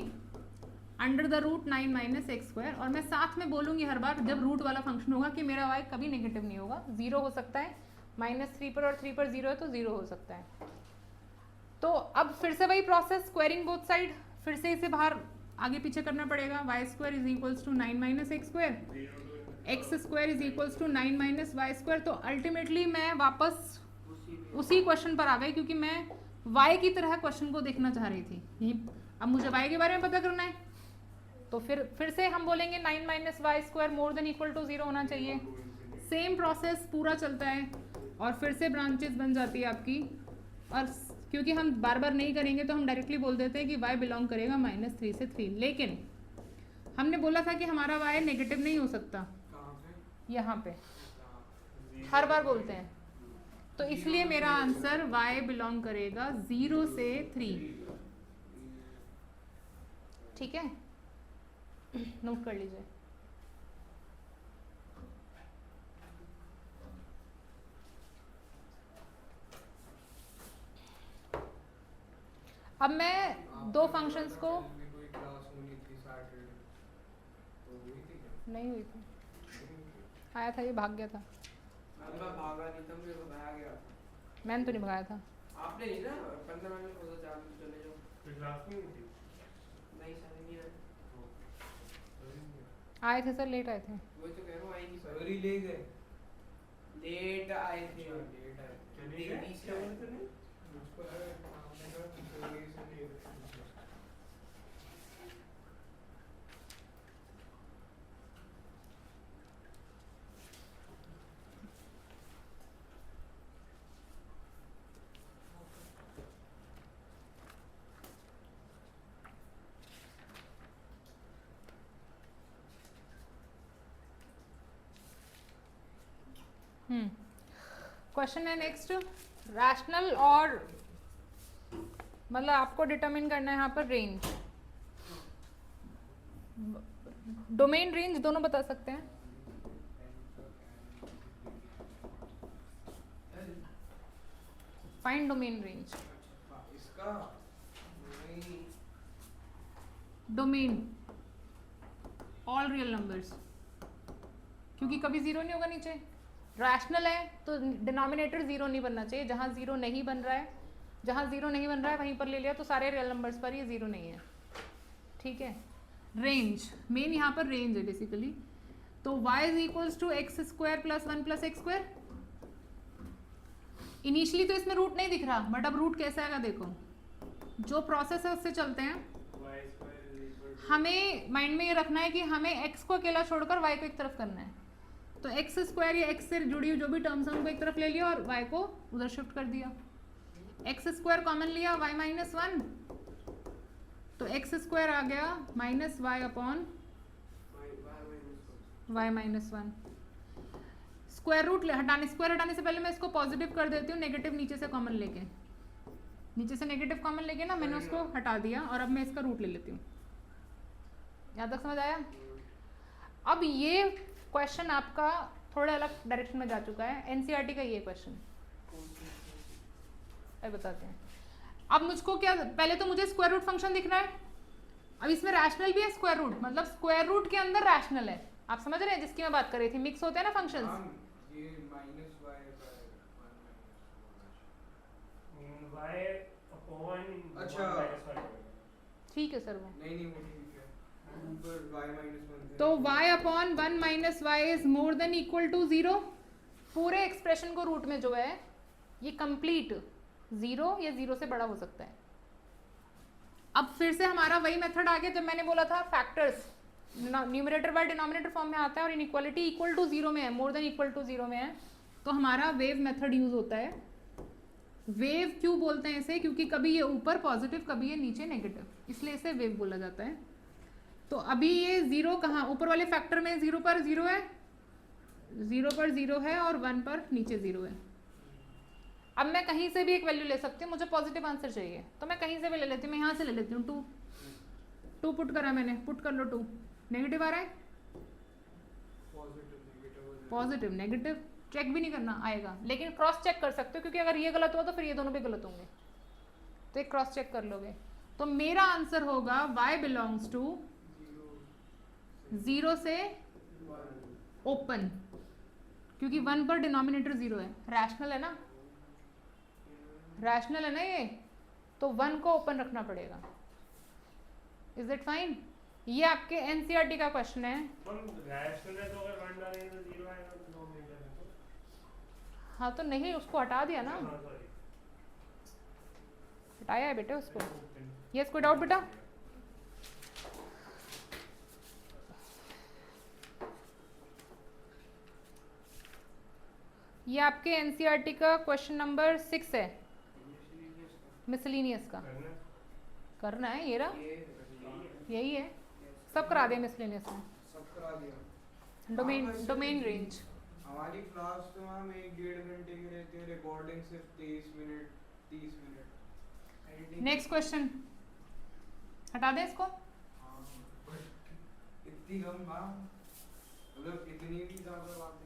under the root 9 minus x square, और मैं साथ में बोलूँगी हर बार जब रूट वाला फंक्शन होगा कि मेरा y कभी नेगेटिव नहीं होगा, 0 हो सकता है, -3 पर और 3 पर 0 है तो 0 हो सकता है। तो अब फिर से वही प्रोसेस, स्क्वायरिंग बोथ साइड, फिर से इसे बाहर आगे पीछे करना पड़ेगा। y square is equals to 9 minus x square, x square is equals to 9 minus y square. तो अल्टीमेटली मैं वापस उसी क्वेश्चन पर आ गई, क्योंकि मैं y की तरह क्वेश्चन को देखना चाह रही थी। अब मुझे y के बारे में पता करना है, तो फिर से हम बोलेंगे 9 minus y square more than equal to 0 होना चाहिए। सेम प्रोसेस पूरा चलता है और फिर से ब्रांचेस बन जाती है आपकी। और क्योंकि हम बार बार नहीं करेंगे तो हम डायरेक्टली बोल देते हैं कि y बिलोंग करेगा -3 से 3, लेकिन हमने बोला था कि हमारा y नेगेटिव नहीं हो सकता, यहाँ पे हर बार बोलते हैं, तो इसलिए मेरा आंसर y बिलोंग करेगा 0 से 3। ठीक है, नोट कर लीजिए। अब मैं दो फंक्शंस को कोई क्लास होनी थी सैटरडे, तो हुई थी क्या? नहीं हुई थी, आया था ये भाग गया था, मैं भागा नहीं था, मेरे को भाया गया। मैंने तो नहीं भगाया था। आपने नहीं ना 15 मिनट हो गए, आप चले जाओ। फिर क्लास में थी नहीं सर नहीं आए, आए थे सर, लेट आए थे। वही तो कह रहा हूँ आएंगी सर। सर ही ले गए। लेट आए थे, लेट आए। चलिए गए? तेजी से आए थे। मुझको लगा आपने कहा कि सर से ले गए। क्वेश्चन है नेक्स्ट, रैशनल और मतलब आपको डिटरमिन करना है यहाँ पर रेंज, डोमेन रेंज दोनों बता सकते हैं। फाइंड डोमेन रेंज, इसका नहीं, डोमेन ऑल रियल नंबर्स, क्योंकि कभी जीरो नहीं होगा नीचे। रैशनल है तो डिनोमिनेटर जीरो नहीं बनना चाहिए, जहाँ जीरो नहीं बन रहा है, जहाँ जीरो नहीं बन रहा है वहीं पर ले लिया, तो सारे रियल नंबर्स पर ये जीरो नहीं है। ठीक है, रेंज मेन यहाँ पर रेंज है बेसिकली। तो y is equals to x square plus 1 plus x square. Initially तो इसमें रूट नहीं दिख रहा, बट अब रूट कैसे आएगा देखो, जो प्रोसेस है उससे चलते हैं। हमें माइंड में ये रखना है कि हमें x को अकेला छोड़कर y को एक तरफ करना है, तो एक्स स्क्वायर या x से जुड़ी हुई जो भी टर्म्स हैं उनको एक तरफ ले लिया और y को उधर शिफ्ट कर दिया। एक्स स्क्वायर कॉमन लिया, y माइनस 1, तो एक्स स्क्वायर आ गया minus y upon y minus 1। Square root हटाने, स्क्वायर हटाने से पहले मैं इसको पॉजिटिव कर देती हूँ, नेगेटिव नीचे से कॉमन लेके, नीचे से नेगेटिव कॉमन लेके ना मैंने उसको हटा दिया, और अब मैं इसका रूट ले लेती हूँ। यहाँ तक समझ आया? अब ये क्वेश्चन आपका थोड़ा अलग डायरेक्शन में जा चुका है, एनसीईआरटी का ये क्वेश्चन बताते हैं। अब मुझको क्या, पहले तो मुझे स्क्वायर रूट फंक्शन दिख रहा है, अब इसमें रैशनल भी है स्क्वायर रूट, मतलब स्क्वायर रूट के अंदर रैशनल है। आप समझ रहे हैं जिसकी मैं बात कर रही थी, मिक्स होते हैं ना फंक्शंस। ये माइनस वाई y अपॉन अच्छा। ठीक है सर, वो नहीं वो ठीक है, ऊपर y माइनस 1 तो y upon 1 minus y is more than equal to 0। पूरे एक्सप्रेशन को रूट में जो है ये कंप्लीट 0 या 0 से बड़ा हो सकता है। अब फिर से हमारा वही मेथड आ गया जब मैंने बोला था factors numerator by denominator form में आता है और इनइक्वालिटी इक्वल टू 0 में है, मोर देन इक्वल टू 0 में है, तो हमारा वेव मेथड यूज होता है। वेव क्यों बोलते हैं इसे, क्योंकि कभी ये ऊपर पॉजिटिव कभी ये नीचे नेगेटिव, इसलिए इसे वेव बोला जाता है। तो अभी ये 0 कहाँ, ऊपर वाले फैक्टर में 0 पर 0 है, 0 पर 0 है और 1 पर नीचे 0 है। अब मैं कहीं से भी एक वैल्यू ले सकती हूँ, मुझे पॉजिटिव आंसर चाहिए तो मैं कहीं से भी ले लेती हूँ, मैं यहाँ से ले लेती हूँ 2 पुट करा मैंने, पुट कर लो 2, नेगेटिव आ रहा है, पॉजिटिव नेगेटिव चेक भी नहीं करना आएगा, लेकिन क्रॉस चेक कर सकते हो, क्योंकि अगर ये गलत हुआ तो फिर ये दोनों भी गलत होंगे, तो एक क्रॉस चेक कर लोगे। तो मेरा आंसर होगा y बिलोंग्स टू 0 से ओपन, क्योंकि 1 पर डिनोमिनेटर 0 है, रैशनल है ना, रैशनल है ना ये, तो 1 को ओपन रखना पड़ेगा। Is it fine? ये आपके एनसीईआरटी का क्वेश्चन है। रैशनल है तो अगर 1 डालेंगे तो 0 आएगा डिनोमिनेटर में तो। हाँ तो नहीं, उसको हटा दिया ना, हाँ सॉरी, हटाया है बेटे उसको। यस, कोई डाउट बेटा? ये आपके एनसीईआरटी का क्वेश्चन नंबर 6 है, मिसलिनियस का। करना है, ये रहा, यही है, सब करा दिया मिसलिनियस में। सब करा दिया। Domain range. हमारी क्लास तो मैम 1-1.5 घंटे की रहती है, रिकॉर्डिंग सिर्फ 23 मिनट 30 मिनट। नेक्स्ट क्वेश्चन, हटा दें इसको। हाँ, बट इतनी कम मैम, मतलब इतनी भी ज़्यादा बात